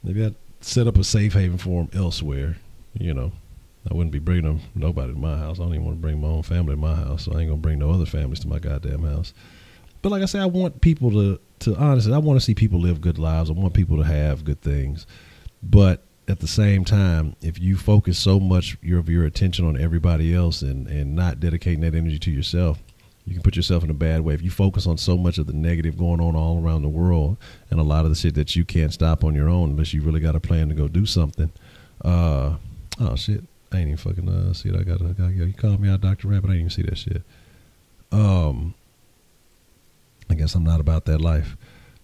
maybe I'd set up a safe haven for them elsewhere. You know, I wouldn't be bringing nobody to my house. I don't even want to bring my own family to my house, so I ain't going to bring no other families to my goddamn house. But like I say, I want people to honestly, I want to see people live good lives. I want people to have good things. But at the same time, if you focus so much of your attention on everybody else and not dedicating that energy to yourself, you can put yourself in a bad way. If you focus on so much of the negative going on all around the world and a lot of the shit that you can't stop on your own unless you really got a plan to go do something. Oh, shit. I ain't even fucking see it. I got you called me out, Dr. Rabbit. I didn't even see that shit. I guess I'm not about that life.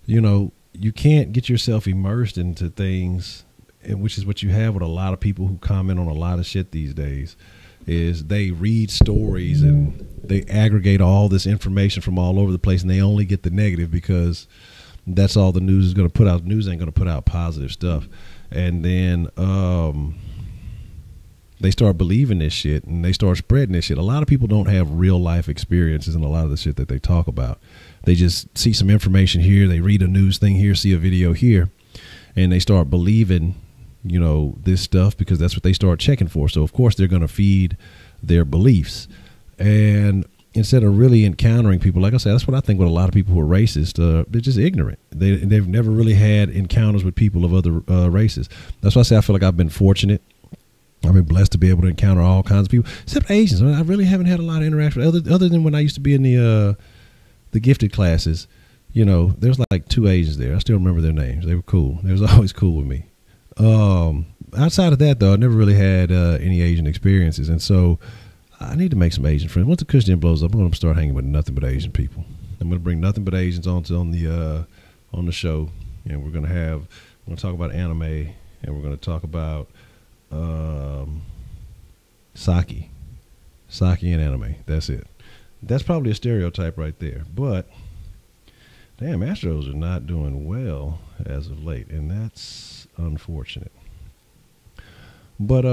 You know, you can't get yourself immersed into things, which is what you have with a lot of people who comment on a lot of shit these days, is they read stories and they aggregate all this information from all over the place and they only get the negative because that's all the news is going to put out. News ain't going to put out positive stuff. And then they start believing this shit and they start spreading this shit. A lot of people don't have real life experiences in a lot of the shit that they talk about. They just see some information here, they read a news thing here, see a video here, and they start believing, you know, this stuff because that's what they start checking for. So of course they're going to feed their beliefs. And instead of really encountering people, like I said, that's what I think with a lot of people who are racist, they're just ignorant. They've never really had encounters with people of other races. That's why I say I feel like I've been fortunate. I've been blessed to be able to encounter all kinds of people, except Asians. I really haven't had a lot of interaction other than when I used to be in the gifted classes. You know, there's like 2 Asians there. I still remember their names. They were cool. They was always cool with me. Outside of that, though, I never really had any Asian experiences, and so I need to make some Asian friends. Once the Kush blows up, I'm going to start hanging with nothing but Asian people. I'm going to bring nothing but Asians on the show, and we're going to talk about anime, and we're going to talk about sake and anime. That's it. That's probably a stereotype right there. But damn, Astros are not doing well as of late, and that's unfortunate. But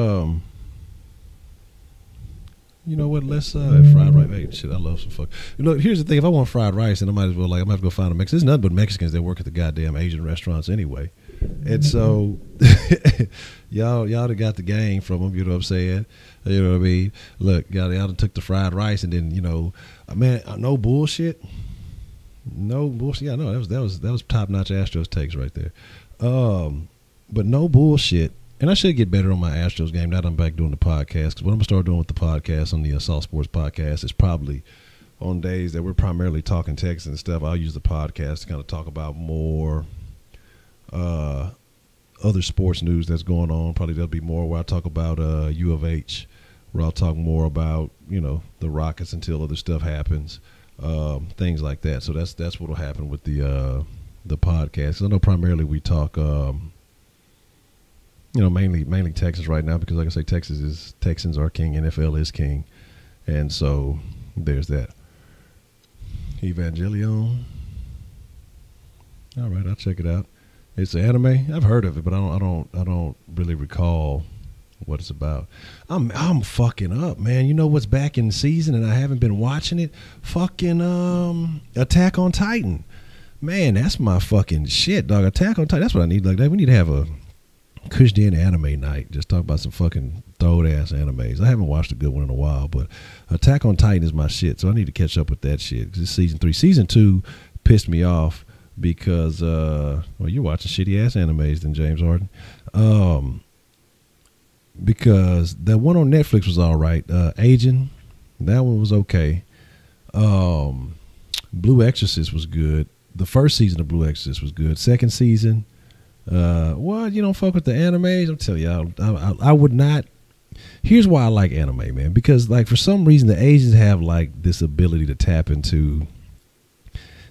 you know what? Let's fried rice. Hey, shit, I love some fuck. Look, here's the thing: if I want fried rice, then I might as well I'm gonna have to go find a Mexican. There's nothing but Mexicans that work at the goddamn Asian restaurants anyway. And so y'all that got the game from them, you know what I'm saying? You know what I mean? Look, y'all took the fried rice and then, you know, man, no bullshit. No bullshit. Yeah, no, that was top notch Astros takes right there. But no bullshit. And I should get better on my Astros game now that I'm back doing the podcast. Because what I'm gonna start doing with the podcast on the Assault Sports podcast is probably on days that we're primarily talking Texas and stuff. I'll use the podcast to kind of talk about more other sports news that's going on. Probably there'll be more where I talk about U of H, where I'll talk more about, you know, the Rockets until other stuff happens, things like that. So that's what'll happen with the podcast. I know primarily we talk mainly Texas right now because, like I say, Texans are king, NFL is king, and so there's that. Evangelion. All right, I'll check it out. It's an anime. I've heard of it, but I don't really recall what it's about. I'm fucking up, man. You know what's back in season and I haven't been watching it? Fucking Attack on Titan. Man, that's my fucking shit, dog. Attack on Titan. That's what I need. Like, we need to have a Kush Den anime night. Just talk about some fucking throwed ass animes. I haven't watched a good one in a while, but Attack on Titan is my shit. So I need to catch up with that shit. 'Cause it's season 3. Season 2 pissed me off because well, you're watching shitty ass animes then, James Harden. Because that one on Netflix was all right. Agent, that one was okay. Blue Exorcist was good. The first season of Blue Exorcist was good. Second season, what, you don't fuck with the animes? I'm telling you, I would not. Here's why I like anime, man. Because, like, for some reason, the Asians have, like, this ability to tap into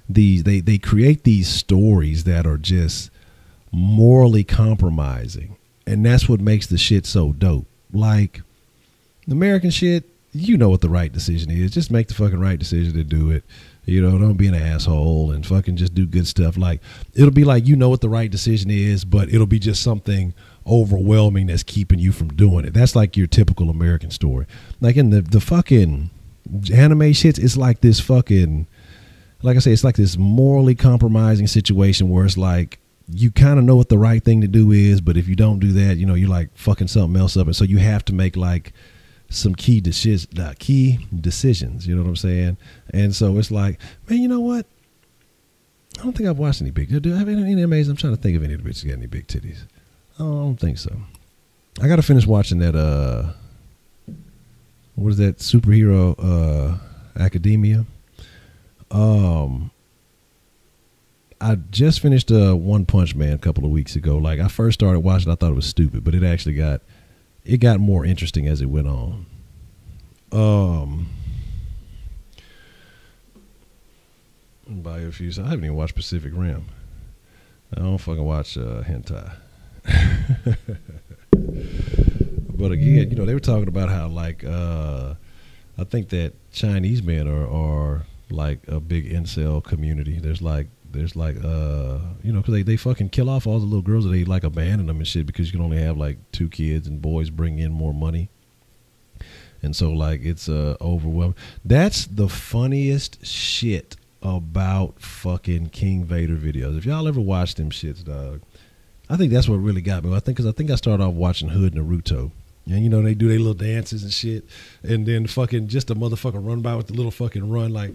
these. They create these stories that are just morally compromising. And that's what makes the shit so dope. Like, the American shit, you know what the right decision is. Just make the fucking right decision to do it. You know, don't be an asshole and fucking just do good stuff. Like, it'll be like, you know what the right decision is, but it'll be just something overwhelming that's keeping you from doing it. That's like your typical American story. Like, in the fucking anime shits, it's like this fucking, like I say, it's like this morally compromising situation where it's like, you kind of know what the right thing to do is, but if you don't do that, you know, you're like fucking something else up. And so you have to make like some key decisions, you know what I'm saying? And so it's like, man, you know what? I don't think I've watched any big, do I have any animes? I'm trying to think of any of the bitches got any big titties. I don't think so. I got to finish watching that, what is that, Superhero Academia? I just finished One Punch Man a couple of weeks ago. Like, I first started watching, I thought it was stupid, but it actually got more interesting as it went on. By a few, I haven't even watched Pacific Rim. I don't fucking watch hentai. But again, you know, they were talking about how, like, I think that Chinese men are like a big incel community. There's like you know, because they fucking kill off all the little girls, that they like abandon them and shit because you can only have like 2 kids and boys bring in more money. And so, like, it's overwhelming. That's the funniest shit about fucking King Vader videos. If y'all ever watched them shits, dog, I think that's what really got me. I think I started off watching Hood Naruto. And, you know, they do their little dances and shit. And then fucking just a motherfucker run by with the little fucking run. Like,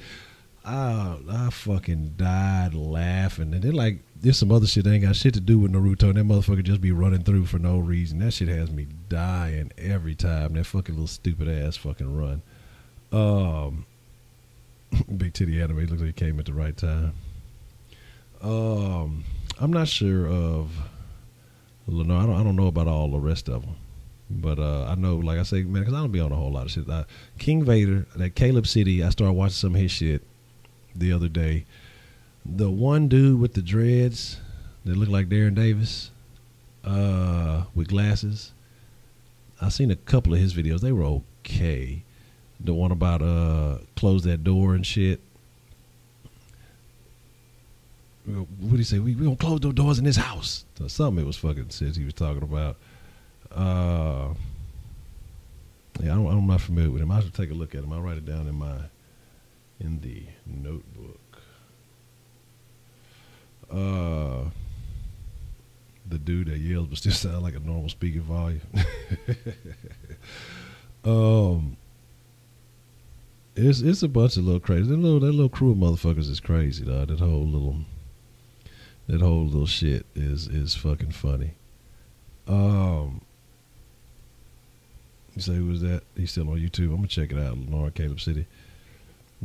I fucking died laughing. And then, like, there's some other shit that ain't got shit to do with Naruto. And that motherfucker just be running through for no reason. That shit has me dying every time. That fucking little stupid ass fucking run. Big titty anime. Looks like it came at the right time. I'm not sure of. No, I don't know about all the rest of them. But I know, like I say, man, because I don't be on a whole lot of shit. King Vader, that Caleb City, I started watching some of his shit the other day. The one dude with the dreads that looked like Darren Davis with glasses, I seen a couple of his videos. They were okay. The one about close that door and shit. What did he say? We gonna close those doors in this house. So something it was fucking says he was talking about. Yeah, I'm not familiar with him. I should take a look at him. I'll write it down in the notebook. The dude that yells but still sound like a normal speaking volume. It's a bunch of little crazy. That little crew of motherfuckers is crazy, dog. That whole little shit is fucking funny. You say, who was that? He's still on YouTube. I'm gonna check it out. Lauren Caleb City.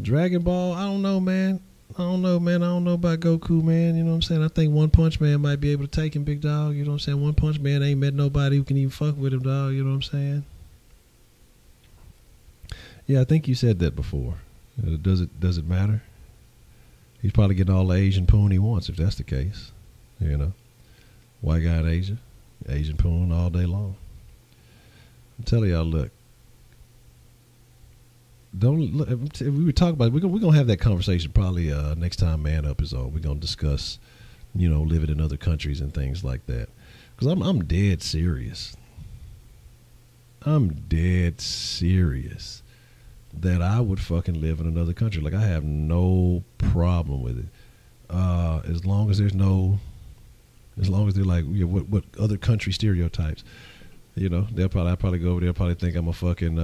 Dragon Ball, I don't know, man. I don't know about Goku, man. You know what I'm saying? I think One Punch Man might be able to take him, big dog. You know what I'm saying? One Punch Man ain't met nobody who can even fuck with him, dog. You know what I'm saying? Yeah, I think you said that before. Does it matter? He's probably getting all the Asian poon he wants, if that's the case. You know, white guy in Asia. Asian porn all day long. I'm telling y'all, look. Don't look. We were talking about. We're gonna have that conversation probably next time Man Up is on. We're gonna discuss, living in other countries and things like that. Because I'm dead serious. I'm dead serious that I would fucking live in another country. Like, I have no problem with it. As long as they're like, what other country stereotypes, I'll probably go over there, probably think I'm a fucking,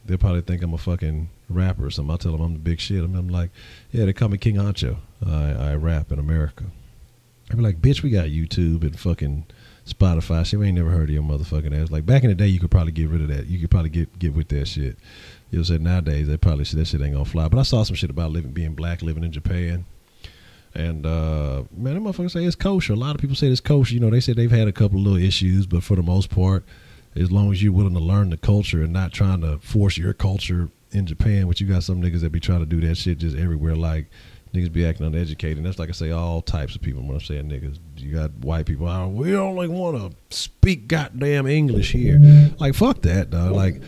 they'll probably think I'm a fucking rapper or something. I'll tell them I'm the big shit. I'm like, yeah, they call me King Honcho. I rap in America. I'd be like, bitch, we got YouTube and fucking Spotify. Shit, we ain't never heard of your motherfucking ass. Like, back in the day, you could probably get rid of that. You could probably get with that shit. You'll say nowadays, that shit ain't gonna fly. But I saw some shit about being black, living in Japan. And, man, that motherfucker say it's kosher. A lot of people say it's kosher. They said they've had a couple of little issues, but for the most part, as long as you're willing to learn the culture and not trying to force your culture in Japan, which you got some niggas that be trying to do that shit just everywhere, like niggas be acting uneducated. And that's like I say, all types of people. When I'm saying niggas, you got white people, we only want to speak goddamn English here. Like, fuck that, dog. Like,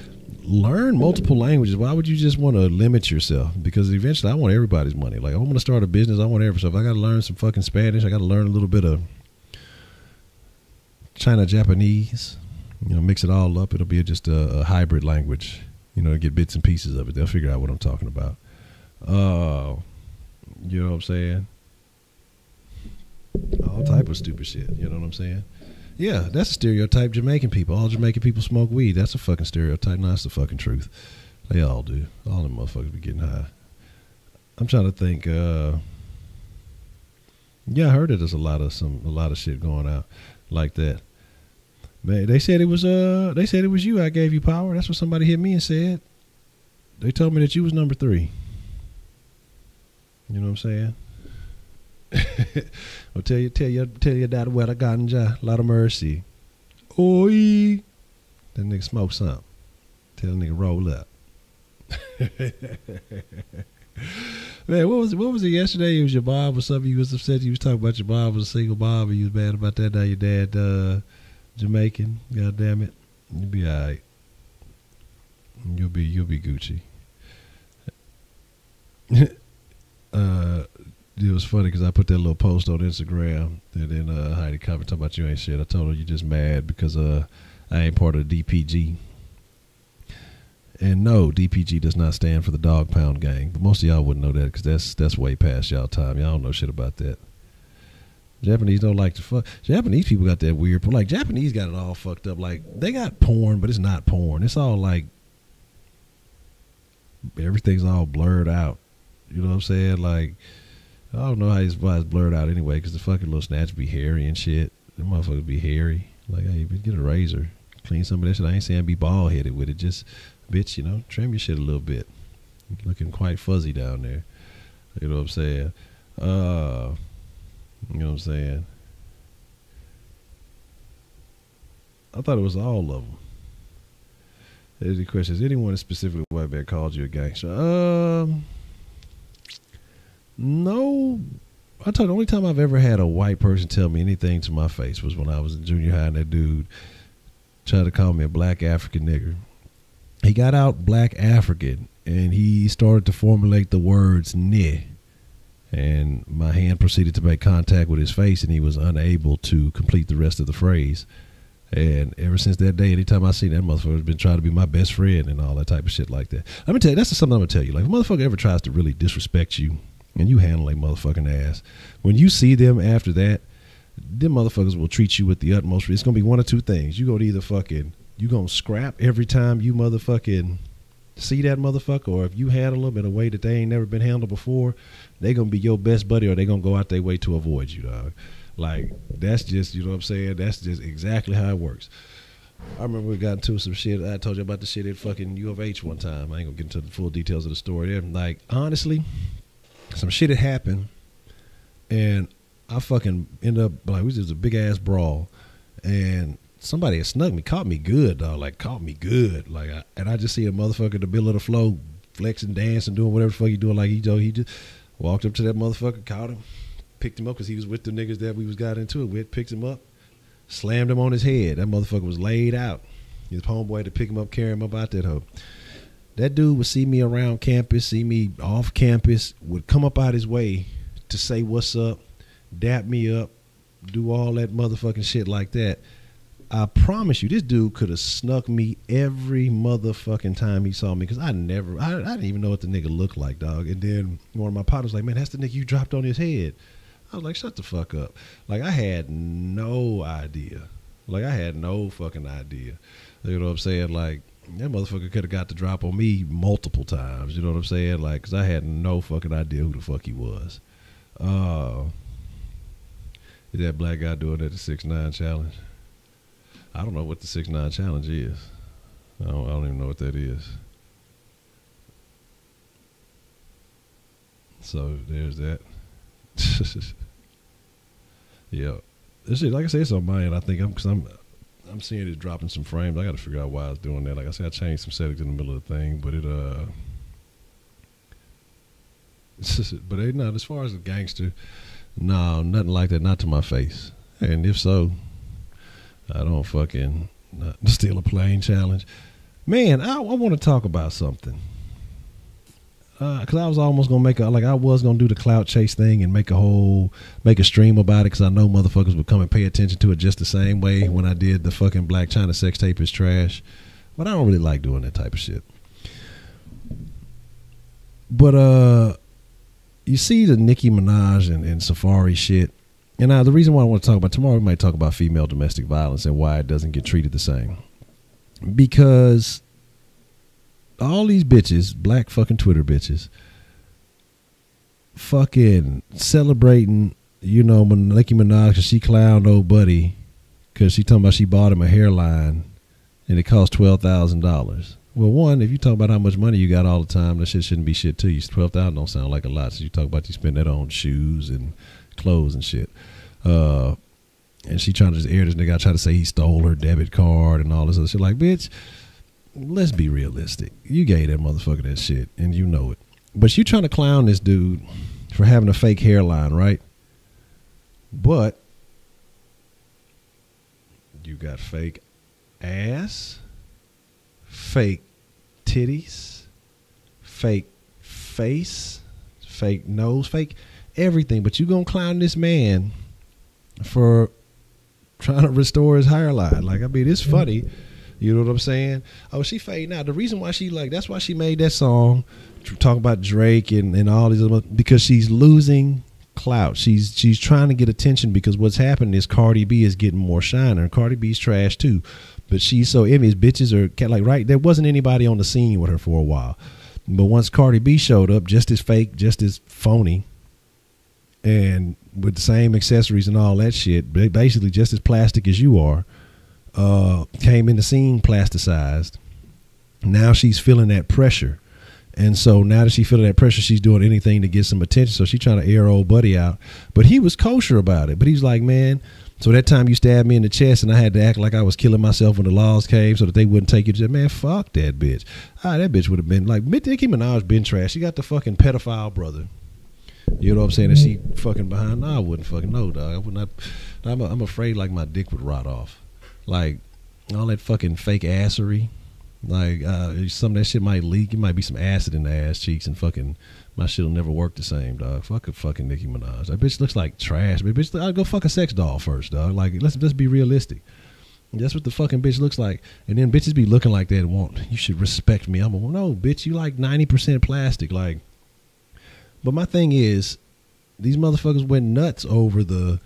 learn multiple languages. Why would you just want to limit yourself? Because eventually I want everybody's money. Like, I want to start a business. I want everything. If I got to learn some fucking Spanish, I got to learn a little bit of China Japanese. Mix it all up. It'll be just a hybrid language. Get bits and pieces of it. They'll figure out what I'm talking about. You know what I'm saying? All type of stupid shit. You know what I'm saying? Yeah, that's a stereotype. Jamaican people. All Jamaican people smoke weed. That's a fucking stereotype. No, that's the fucking truth. They all do. All them motherfuckers be getting high. I'm trying to think. Yeah, I heard that there's a lot of shit going out like that. Man, they said it was you. I gave you power. That's what somebody hit me and said. They told me that you was number 3. You know what I'm saying? Well, tell your daddy what I got in a lot of mercy. Oi, that nigga smoke something. Tell the nigga roll up. Man, what was it yesterday? It was your mom or something. You was upset. You was talking about your mom was a single mom, and you was mad about that. Now your dad Jamaican. God damn it, you'll be all right. You'll be Gucci. It was funny because I put that little post on Instagram, and then Heidi commented talking about you ain't shit. I told her you just mad because I ain't part of the DPG. And no, DPG does not stand for the Dog Pound Gang. But most of y'all wouldn't know that because that's way past y'all time. Y'all don't know shit about that. Japanese don't like to fuck. Japanese people got that weird. Like, Japanese got it all fucked up. Like, they got porn, but it's not porn. It's all like, everything's all blurred out. You know what I'm saying? Like, I don't know why it's blurred out anyway, because the fucking little snatch be hairy and shit. The motherfuckers be hairy. Like, hey, get a razor. Clean some of that shit. I ain't saying be bald headed with it. Just, bitch, trim your shit a little bit. You're looking quite fuzzy down there. You know what I'm saying? You know what I'm saying? I thought it was all of them. There's the question. Has anyone specifically white man called you a gangster? No. I told you, the only time I've ever had a white person tell me anything to my face was when I was in junior high and that dude tried to call me a black African nigger. He got out black African and he started to formulate the words "ne," and my hand proceeded to make contact with his face and he was unable to complete the rest of the phrase. And ever since that day, anytime I see that motherfucker, has been trying to be my best friend and all that type of shit like that. Let me tell you, that's something I'm gonna tell you. Like, if a motherfucker ever tries to really disrespect you and you handle a motherfucking ass, when you see them after that, them motherfuckers will treat you with the utmost. It's gonna be one of two things. You gonna either you gonna scrap every time you motherfucking see that motherfucker, or if you handle them in a way that they ain't never been handled before, they gonna be your best buddy, or they gonna go out their way to avoid you, dog. Like, that's just, you know what I'm saying? That's just exactly how it works. I remember we got into some shit. I told you about the shit at fucking U of H one time. I ain't gonna get into the full details of the story there. Like, honestly, some shit had happened, and I fucking ended up, like, it was just a big ass brawl, and somebody had snuck me, caught me good, dog. Like, caught me good. Like, and I just see a motherfucker in the middle of the floor flexing, dancing, doing whatever the fuck he doing. Like, he just walked up to that motherfucker, caught him, picked him up because he was with the niggas that we got into it with, picked him up, slammed him on his head. That motherfucker was laid out. His homeboy had to pick him up, carry him up out that hoe. That dude would see me around campus, see me off campus, would come up out his way to say what's up, dap me up, do all that motherfucking shit like that. I promise you, this dude could have snuck me every motherfucking time he saw me, because I didn't even know what the nigga looked like, dog. And then one of my partners was like, man, that's the nigga you dropped on his head. I was like, shut the fuck up. Like, I had no idea. Like, I had no fucking idea. You know what I'm saying? Like, that motherfucker could have got the drop on me multiple times. You know what I'm saying? Like, because I had no fucking idea who the fuck he was. Is that black guy doing that the 6ix9ine challenge? I don't know what the 6ix9ine challenge is. I don't even know what that is. So there's that. Yeah, this is, like I said, it's on my end. I think I'm seeing it dropping some frames. I got to figure out why I was doing that. Like I said, I changed some settings in the middle of the thing, but but they not as far as the gangster. No, nothing like that. Not to my face. And if so, I don't fucking steal a plane challenge. Man, I want to talk about something. Because I was almost going to I was going to do the clout chase thing and make a stream about it, because I know motherfuckers would come and pay attention to it just the same way when I did the fucking Black China sex tape is trash. But I don't really like doing that type of shit. But you see the Nicki Minaj and Safari shit. And the reason why I want to talk about tomorrow, we might talk about female domestic violence and why it doesn't get treated the same. Because all these bitches, black fucking Twitter bitches, fucking celebrating, you know, Nicki Minaj because she clowned old buddy because she talking about she bought him a hairline and it cost $12,000. Well, one, if you talk about how much money you got all the time, that shit shouldn't be shit to you. $12,000 don't sound like a lot. So you talk about you spend that on shoes and clothes and shit. And she trying to just air this nigga out, try to say he stole her debit card and all this other shit. Like, bitch, let's be realistic. You gave that motherfucker that shit and you know it. But you trying to clown this dude for having a fake hairline, right? But you got fake ass, fake titties, fake face, fake nose, fake everything. But you gonna clown this man for trying to restore his hairline. Like, I mean, it's funny. You know what I'm saying? Oh, she fading out. The reason why that's why she made that song, talk about Drake and all these other, because she's losing clout. She's trying to get attention, because what's happening is Cardi B is getting more shine, and Cardi B's trash too. But she's so envious. Bitches are like, right, there wasn't anybody on the scene with her for a while. But once Cardi B showed up, just as fake, just as phony, and with the same accessories and all that shit, basically just as plastic as you are, came in the scene plasticized. Now she's feeling that pressure. And so now that she's feeling that pressure, she's doing anything to get some attention. So she's trying to air old buddy out. But he was kosher about it. But he's like, man, so that time you stabbed me in the chest and I had to act like I was killing myself when the laws came so that they wouldn't take you to jail. Man, fuck that bitch. That bitch would have been like, Nicki Minaj been trash. She got the fucking pedophile brother. You know what I'm saying? And she fucking behind. No, I wouldn't fucking know, dog. I would not. I'm afraid like my dick would rot off. Like all that fucking fake assery. Like some of that shit might leak. It might be some acid in the ass cheeks, and fucking my shit'll never work the same, dog. Fuck a fucking Nicki Minaj. That bitch looks like trash. But bitch, I'll go fuck a sex doll first, dog. Like let's be realistic. That's what the fucking bitch looks like. And then bitches be looking like that and want, you should respect me. No, bitch, you like 90% plastic. Like, but my thing is, these motherfuckers went nuts over the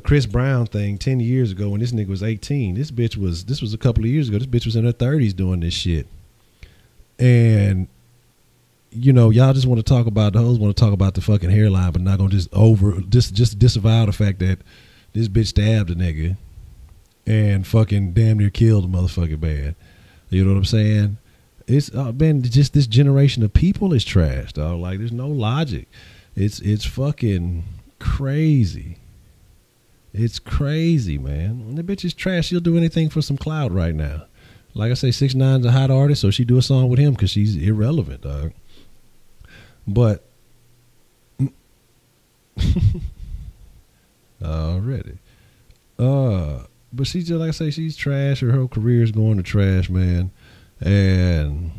Chris Brown thing 10 years ago when this nigga was 18. This was a couple of years ago. This bitch was in her 30s doing this shit. And, you know, y'all just want to talk about, the hoes want to talk about the fucking hairline, but not going to just disavow the fact that this bitch stabbed a nigga and fucking damn near killed a motherfucking man. You know what I'm saying? It's man, just this generation of people is trash, dog. Like, there's no logic. It's fucking crazy. It's crazy, man. And the bitch is trash. She'll do anything for some clout right now. Like I say, 6ix9ine's a hot artist, so she do a song with him because she's irrelevant, dog. But already. But she's just, like I say, she's trash. Her whole career is going to trash, man. And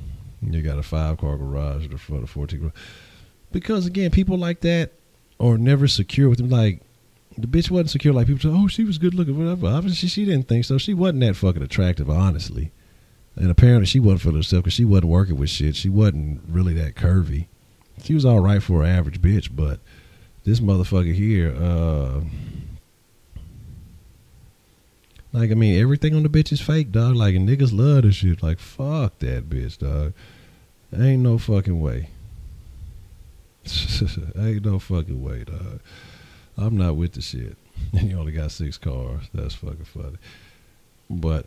you got a 5-car garage for the 14. Because again, people like that are never secure with them. Like, the bitch wasn't secure. Like, people say, oh, she was good looking, whatever. Obviously, she didn't think so. She wasn't that fucking attractive, honestly. And apparently, she wasn't for herself because she wasn't working with shit. She wasn't really that curvy. She was all right for an average bitch, but this motherfucker here, like, I mean, everything on the bitch is fake, dog. Like, and niggas love this shit. Like, fuck that bitch, dog. Ain't no fucking way. Ain't no fucking way, dog. I'm not with the shit. And you only got 6 cars. That's fucking funny. But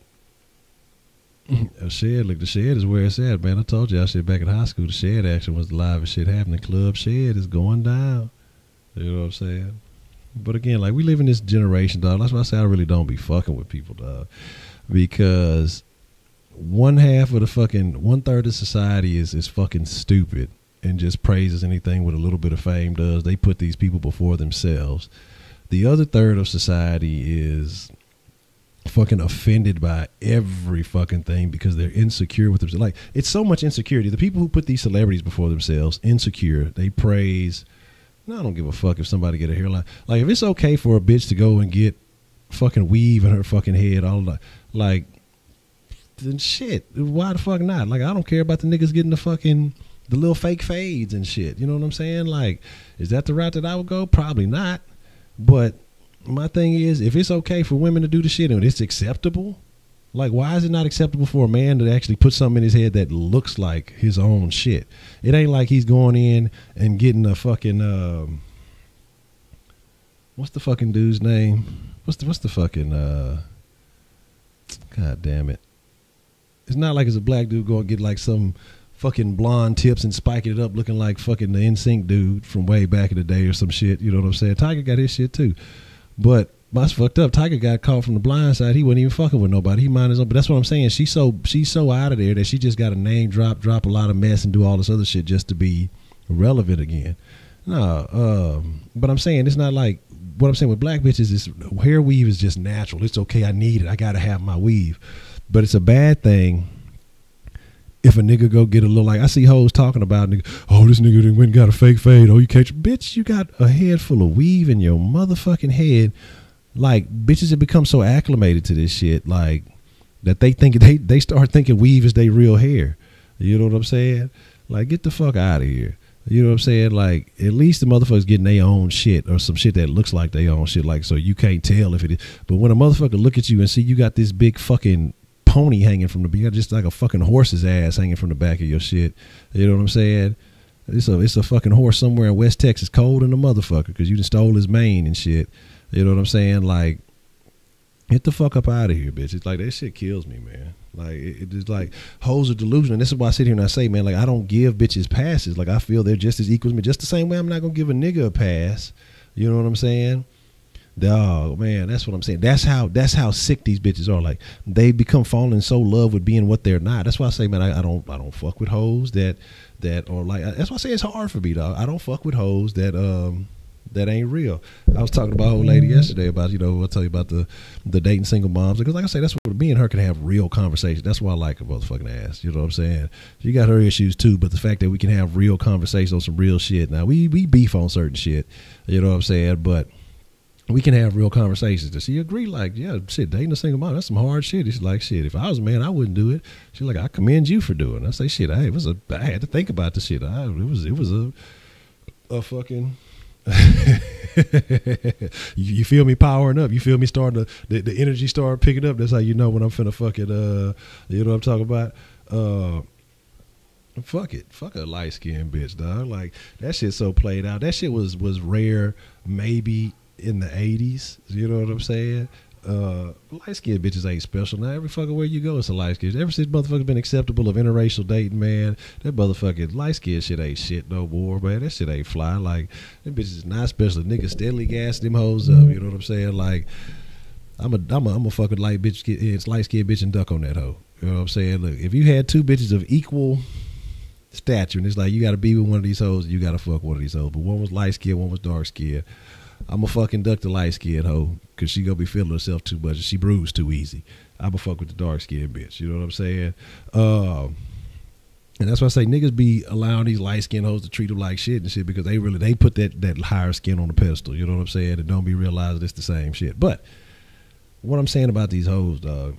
a shed, look, the shed is where it's at, man. I told you I said back in high school, the shed action was the livest shit happening. Club Shed is going down. You know what I'm saying? But again, like, we live in this generation, dog. That's why I say I really don't be fucking with people, dog. Because one third of society is fucking stupid and just praises anything with a little bit of fame does. They put these people before themselves. The other third of society is fucking offended by every fucking thing because they're insecure with themselves. Like, it's so much insecurity. The people who put these celebrities before themselves, insecure, they praise. No, I don't give a fuck if somebody get a hairline. Like, if it's okay for a bitch to go and get fucking weave in her fucking head, all like, then shit, why the fuck not? Like, I don't care about the niggas getting the little fake fades and shit. You know what I'm saying? Like, is that the route that I would go? Probably not. But my thing is, if it's okay for women to do the shit and it's acceptable, like, why is it not acceptable for a man to actually put something in his head that looks like his own shit? It ain't like he's going in and getting a fucking, what's the fucking dude's name? What's the fucking, God damn it. It's not like it's a black dude going to get like some fucking blonde tips and spiking it up looking like fucking the NSYNC dude from way back in the day or some shit. You know what I'm saying? Tiger got his shit too. But that's fucked up. Tiger got caught from the blind side. He wasn't even fucking with nobody. He minded his own. But that's what I'm saying. She's so out of there that she just got a name drop a lot of mess and do all this other shit just to be relevant again. No, but I'm saying it's not like what I'm saying with black bitches is hair weave is just natural. It's okay. I need it. I got to have my weave. But it's a bad thing if a nigga go get a little, like, I see hoes talking about, nigga, oh, this nigga went and got a fake fade. Oh, you catch, bitch, you got a head full of weave in your motherfucking head. Like, bitches have become so acclimated to this shit, like, that they think they start thinking weave is their real hair. You know what I'm saying? Like, get the fuck out of here. You know what I'm saying? Like, at least the motherfuckers getting their own shit or some shit that looks like their own shit, like, so you can't tell if it is. But when a motherfucker look at you and see you got this big fucking pony hanging from you got just like a fucking horse's ass hanging from the back of your shit. You know what I'm saying? It's a fucking horse somewhere in West Texas, cold in the motherfucker because you just stole his mane and shit. You know what I'm saying? Like, get the fuck up out of here, bitch. It's like, that shit kills me, man. Like, it's like, hoes are delusional. And this is why I sit here and I say, man, like, I don't give bitches passes. Like, I feel they're just as equal as me. Just the same way I'm not going to give a nigga a pass. You know what I'm saying? Dog, man, that's what I'm saying. That's how sick these bitches are. Like, they become falling so in love with being what they're not. That's why I say, man, I don't fuck with hoes that are like. That's why I say it's hard for me, dog. I don't fuck with hoes that ain't real. I was talking about a old lady yesterday about, you know, I'll tell you about the dating single moms, because like I say, that's what me and her can have real conversations. That's why I like her motherfucking ass. You know what I'm saying? She got her issues too, but the fact that we can have real conversations on some real shit. Now we beef on certain shit. You know what I'm saying? But we can have real conversations. Does she agree? Like, yeah, shit, dating a single mom, that's some hard shit. She's like, shit, if I was a man, I wouldn't do it. She's like, I commend you for doing it. I say, shit, I had to think about the shit. It was a fucking, you feel me powering up. You feel me starting to, the energy start picking up. That's how you know when I'm finna fucking, you know what I'm talking about? Fuck it. Fuck a light-skinned bitch, dog. Like, that shit so played out. That shit was rare maybe in the 80s, you know what I'm saying? Light-skinned bitches ain't special. Now every fucking where you go, it's a light-skinned. Ever since motherfuckers been acceptable of interracial dating, man, that motherfucking light-skinned shit ain't shit no more, man. That shit ain't fly. Like, them bitches is not special. Niggas steadily gassing them hoes up, you know what I'm saying? Like, I'm a fucking light-skinned bitch and duck on that hoe. You know what I'm saying? Look, if you had two bitches of equal stature, and it's like, you got to be with one of these hoes, you got to fuck one of these hoes. But one was light-skinned, one was dark-skinned. I'm going to fucking duck the light-skinned hoe because she going to be feeling herself too much and she bruised too easy. I'm going to fuck with the dark-skinned bitch. You know what I'm saying? And that's why I say niggas be allowing these light-skinned hoes to treat them like shit and shit because they put that higher skin on the pedestal. You know what I'm saying? And don't be realizing it's the same shit. But what I'm saying about these hoes, dog,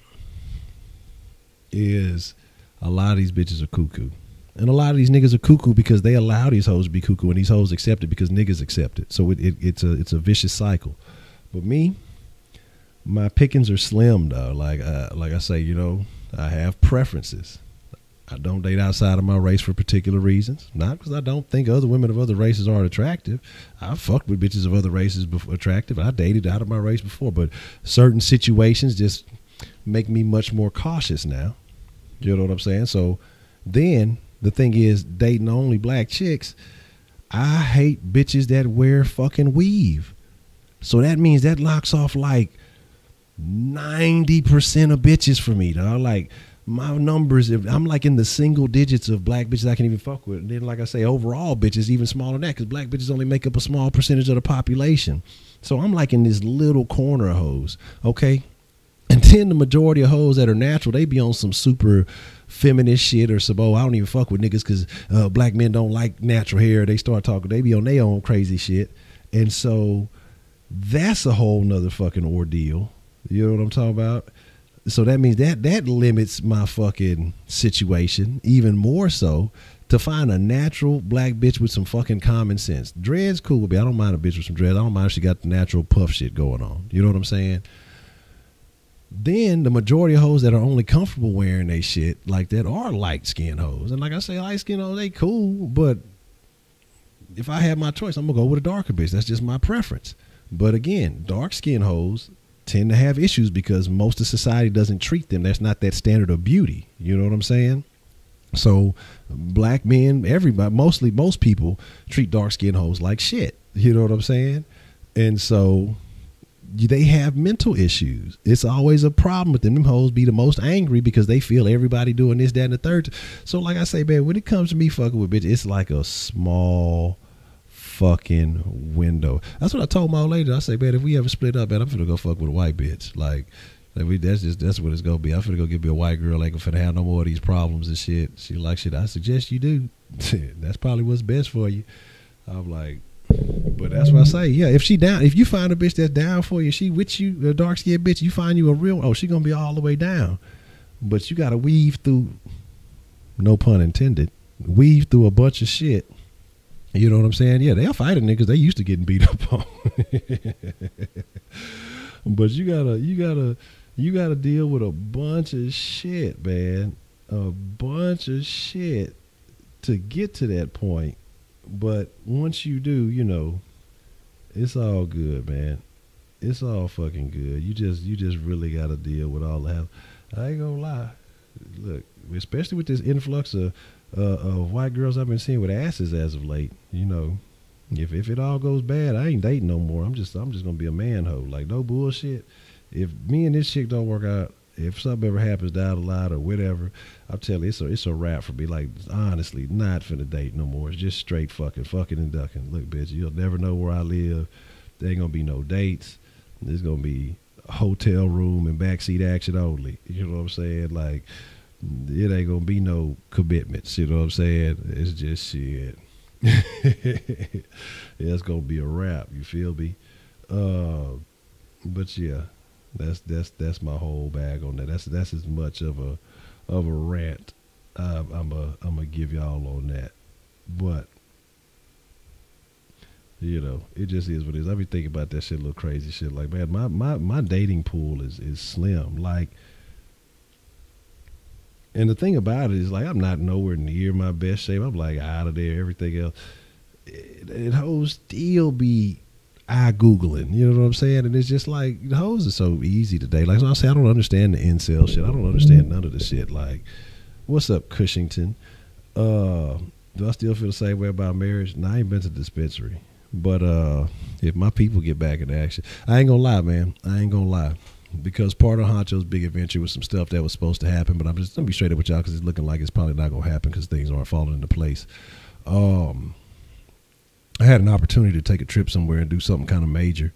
is a lot of these bitches are cuckoo. And a lot of these niggas are cuckoo because they allow these hoes to be cuckoo and these hoes accept it because niggas accept it. So it's a vicious cycle. But me, my pickings are slim, dog. Like I say, you know, I have preferences. I don't date outside of my race for particular reasons. Not because I don't think other women of other races aren't attractive. I've fucked with bitches of other races attractive. I dated out of my race before. But certain situations just make me much more cautious now. You know what I'm saying? So then the thing is, dating only black chicks, I hate bitches that wear fucking weave. So that means that knocks off like 90% of bitches for me, dog. Like, my numbers, I'm like in the single digits of black bitches I can even fuck with. And then, like I say, overall bitches even smaller than that because black bitches only make up a small percentage of the population. So I'm like in this little corner of hoes, okay? And then the majority of hoes that are natural, they be on some super feminist shit or some, I don't even fuck with niggas because black men don't like natural hair. They start talking, they be on their own crazy shit. And so that's a whole nother fucking ordeal. You know what I'm talking about? So that means that limits my fucking situation even more so to find a natural black bitch with some fucking common sense. Dreads cool with me. I don't mind a bitch with some dreads. I don't mind if she got the natural puff shit going on. You know what I'm saying? Then the majority of hoes that are only comfortable wearing they shit like that are light-skinned hoes. And like I say, light-skinned hoes, they cool, but if I have my choice, I'm going to go with a darker bitch. That's just my preference. But again, dark-skinned hoes tend to have issues because most of society doesn't treat them. That's not that standard of beauty. You know what I'm saying? So black men, everybody, most people treat dark-skinned hoes like shit. You know what I'm saying? And so they have mental issues. It's always a problem with them. Them hoes be the most angry because they feel everybody doing this, that, and the third. So like I say, man, when it comes to me fucking with bitches, it's like a small fucking window. That's what I told my old lady. I say, man, if we ever split up, man, I'm finna go fuck with a white bitch. Like that's what it's gonna be. I'm finna go get me a white girl. Ain't gonna finna have no more of these problems and shit. She like shit. I suggest you do. That's probably what's best for you. I'm like, but that's what I say. Yeah, if you find a bitch that's down for you, she with you, a dark skinned bitch, you find you a real, she gonna be all the way down. But you gotta weave through, no pun intended, weave through a bunch of shit. You know what I'm saying? Yeah, they'll fight a niggas. They used to getting beat up on. But you gotta deal with a bunch of shit, man. A bunch of shit to get to that point. But once you do, you know, it's all good, man. It's all fucking good. You just really gotta deal with all that. I ain't gonna lie. Look, especially with this influx of white girls I've been seeing with asses as of late, you know, if it all goes bad, I ain't dating no more. I'm just gonna be a man hoe. Like, no bullshit. If me and this chick don't work out, if something ever happens down the line or whatever, I'll tell you, it's a wrap for me. Like, honestly, not finna date no more. It's just straight fucking and ducking. Look, bitch, you'll never know where I live. There ain't gonna be no dates. There's gonna be a hotel room and backseat action only. You know what I'm saying? Like, it ain't gonna be no commitments. You know what I'm saying? It's just shit. Yeah, it's gonna be a wrap. You feel me? But yeah, that's my whole bag on that. That's as much of a rant I'm gonna give y'all on that. But you know, it just is what it is. I be thinking about that shit, little crazy shit. Like, man, my dating pool is slim. Like, and the thing about it is, like, I'm not nowhere near my best shape. I'm like out of there. Everything else, it hoes still be eye googling. You know what I'm saying? And it's just like, the hoes are so easy today. Like, so I say, I don't understand the incel shit. I don't understand none of the shit. Like, what's up, Cushington? Do I still feel the same way about marriage? No, I ain't been to the dispensary. But if my people get back in action, I ain't gonna lie, man. I ain't gonna lie. Because part of Honcho's big adventure was some stuff that was supposed to happen, but I'm just gonna be straight up with y'all because it's looking like it's probably not gonna happen because things aren't falling into place. I had an opportunity to take a trip somewhere and do something kind of major,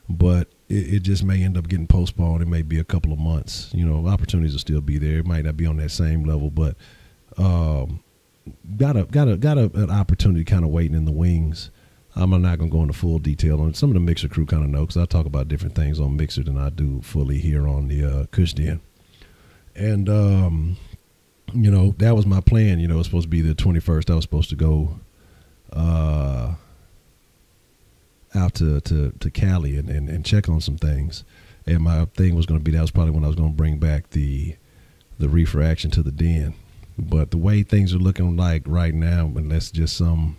but it just may end up getting postponed. It may be a couple of months. You know, opportunities will still be there. It might not be on that same level, but got an opportunity kind of waiting in the wings. I'm not going to go into full detail on it. Some of the Mixer crew kind of know, because I talk about different things on Mixer than I do fully here on the Kush Den. And, you know, that was my plan. You know, it was supposed to be the 21st. I was supposed to go out to Cali and check on some things. And my thing was going to be, that was probably when I was going to bring back the reefer action to the den. But the way things are looking like right now, unless just some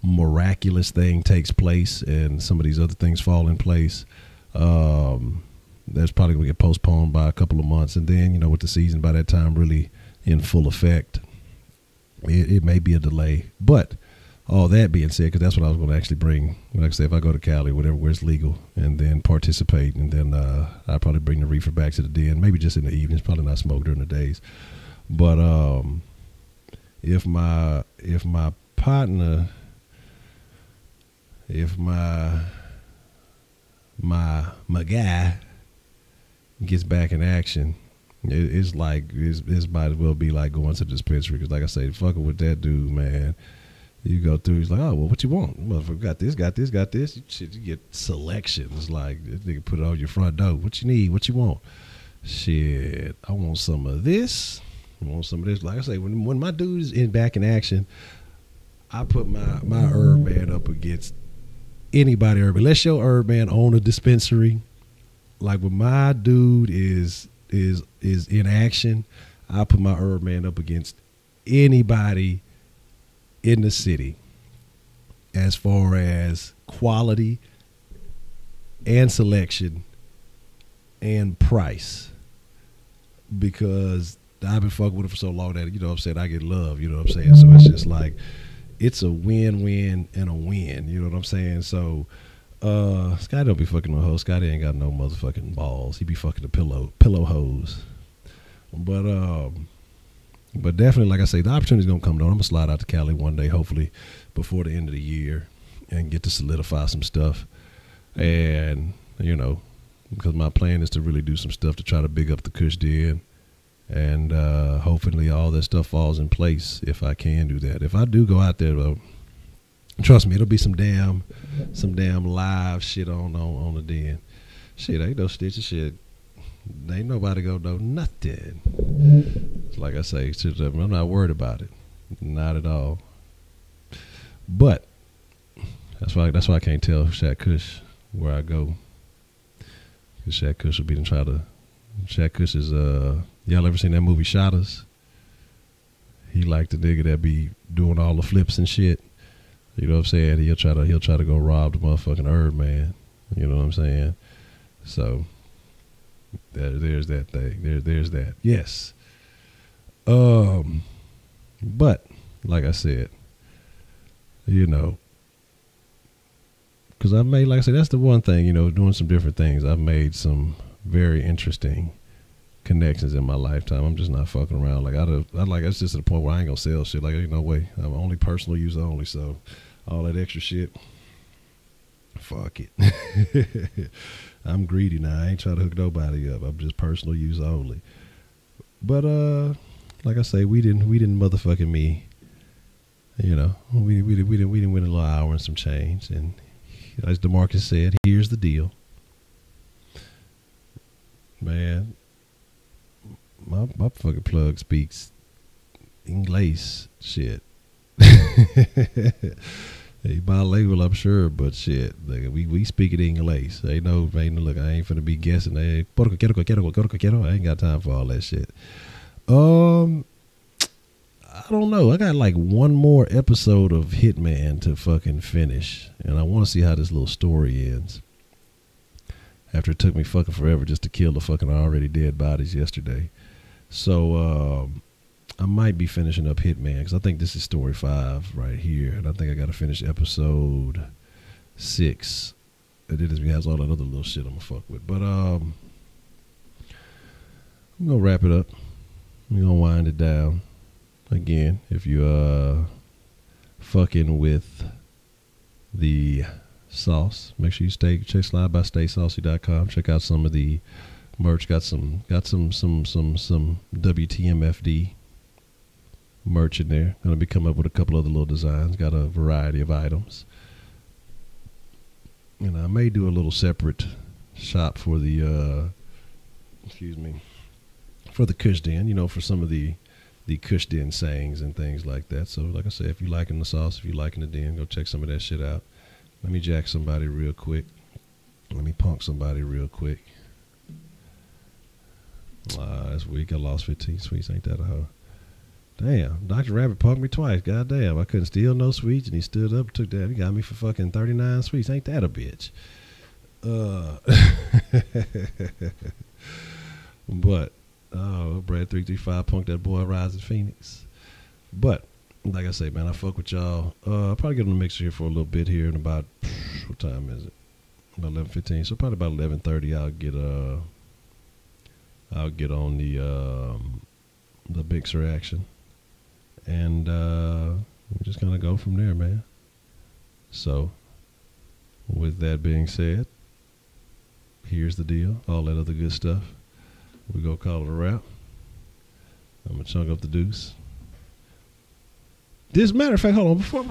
miraculous thing takes place and some of these other things fall in place, that's probably going to get postponed by a couple of months. And then, you know, with the season by that time really in full effect, it may be a delay. But all that being said, because that's what I was going to actually bring, like I said, if I go to Cali, whatever, where it's legal, and then participate, and then I'll probably bring the reefer back to the den, maybe just in the evenings, probably not smoke during the days. But if my partner, if my guy gets back in action, it's like this might as well be like going to the dispensary, because like I say, fucking with that dude, man, you go through, he's like, oh, well, what you want? Motherfucker, got this. Shit, you get selections. Like, this nigga put it on your front door. What you need? What you want? Shit, I want some of this. I want some of this. Like I say, when my dude is back in action, I put my herb man up against anybody herb. Unless your herb man own a dispensary, like when my dude is in action, I put my herb man up against anybody in the city as far as quality and selection and price, because I've been fucking with it for so long that, you know what I'm saying, I get love, you know what I'm saying? So it's just like, it's a win-win and a win, you know what I'm saying? So Scotty don't be fucking no hoes. Scotty ain't got no motherfucking balls. He be fucking the pillow hoes. But definitely, like I say, the opportunity's gonna come down. I'm gonna slide out to Cali one day, hopefully before the end of the year, and get to solidify some stuff. And, you know, because my plan is to really do some stuff to try to big up the Kush Den. And hopefully all that stuff falls in place if I can do that. If I do go out there, though, trust me, it'll be some damn live shit on the den. Shit, ain't no stitches shit. Ain't nobody gonna know nothing. Like I say, I'm not worried about it. Not at all. But that's why I can't tell Shaq Kush where I go. Because Shaq Kush will be to try to. Shaq Kush is y'all ever seen that movie Shot Us? He like the nigga that be doing all the flips and shit. You know what I'm saying? He'll try to go rob the motherfucking herb man. You know what I'm saying? So there's that thing. There's that. Yes. But like I said, you know, because I've made, like I said, that's the one thing, you know, doing some different things. I've made some very interesting connections in my lifetime. I'm just not fucking around. Like I like, it's just to the point where I ain't gonna sell shit. Like, ain't no way. I'm only personal use only. So all that extra shit, fuck it. I'm greedy now. I ain't trying to hook nobody up. I'm just personal use only. But like I say, we didn't motherfucking me. You know, we didn't win a little hour and some change. And as DeMarcus said, here's the deal. Man, my fucking plug speaks English shit. He bilingual, I'm sure, but shit, like, we speak it English. Look, I ain't finna be guessing. I ain't got time for all that shit. I don't know. I got like one more episode of Hitman to fucking finish, and I want to see how this little story ends. After it took me fucking forever just to kill the fucking already dead bodies yesterday. So I might be finishing up Hitman, because I think this is story 5 right here, and I think I got to finish episode 6. And it has all that other little shit I'm gonna fuck with. But I'm gonna wrap it up. We're gonna wind it down. Again, if you fucking with the sauce. Make sure you slide by StaySaucy.com. Check out some of the merch. Got some WTMFD merch in there. Gonna be coming up with a couple other little designs. Got a variety of items. And I may do a little separate shop for the for the Kush Den, you know, for some of the Kush Den sayings and things like that. So like I said, if you're liking the sauce, if you're liking the den, go check some of that shit out. Let me jack somebody real quick. Let me punk somebody real quick. That's weak. I lost 15 sweets. Ain't that a hoe? Damn, Dr. Rabbit punked me twice. God damn, I couldn't steal no sweets, and he stood up and took that. He got me for fucking 39 sweets. Ain't that a bitch? But Brad 335 punked that boy Rising Phoenix. But like I say, man, I fuck with y'all. I'll probably get on the mixer here for a little bit here in about what time is it? About 11:15. So probably about 11:30. I'll get on the mixer action, and we're just gonna go from there, man. So with that being said, here's the deal. All that other good stuff. We gonna call it a wrap. I'm gonna chunk up the deuce. As a matter of fact, hold on. Before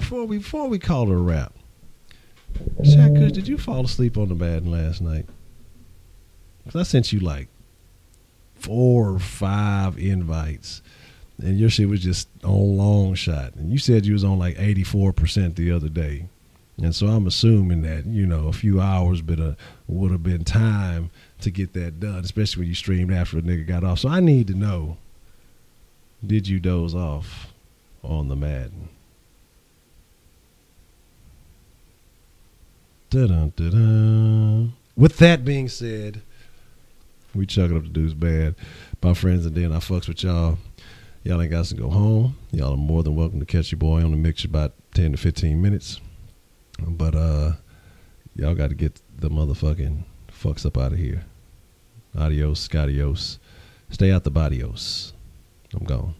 we call it a wrap, Shaq Kush, did you fall asleep on the Madden last night? Because I sent you like 4 or 5 invites, and your shit was just on long shot. And you said you was on like 84% the other day. And so I'm assuming that, you know, a few hours would have been time to get that done, especially when you streamed after a nigga got off. So I need to know, did you doze off on the Madden? Dun-dun, dun-dun. With that being said, we chucking up the dudes bad. My friends, and then I fucks with y'all. Y'all ain't got to go home. Y'all are more than welcome to catch your boy on the mixer about 10 to 15 minutes. But y'all got to get the motherfucking fucks up out of here. Adios, scadios. Stay out the bodios. I'm gone.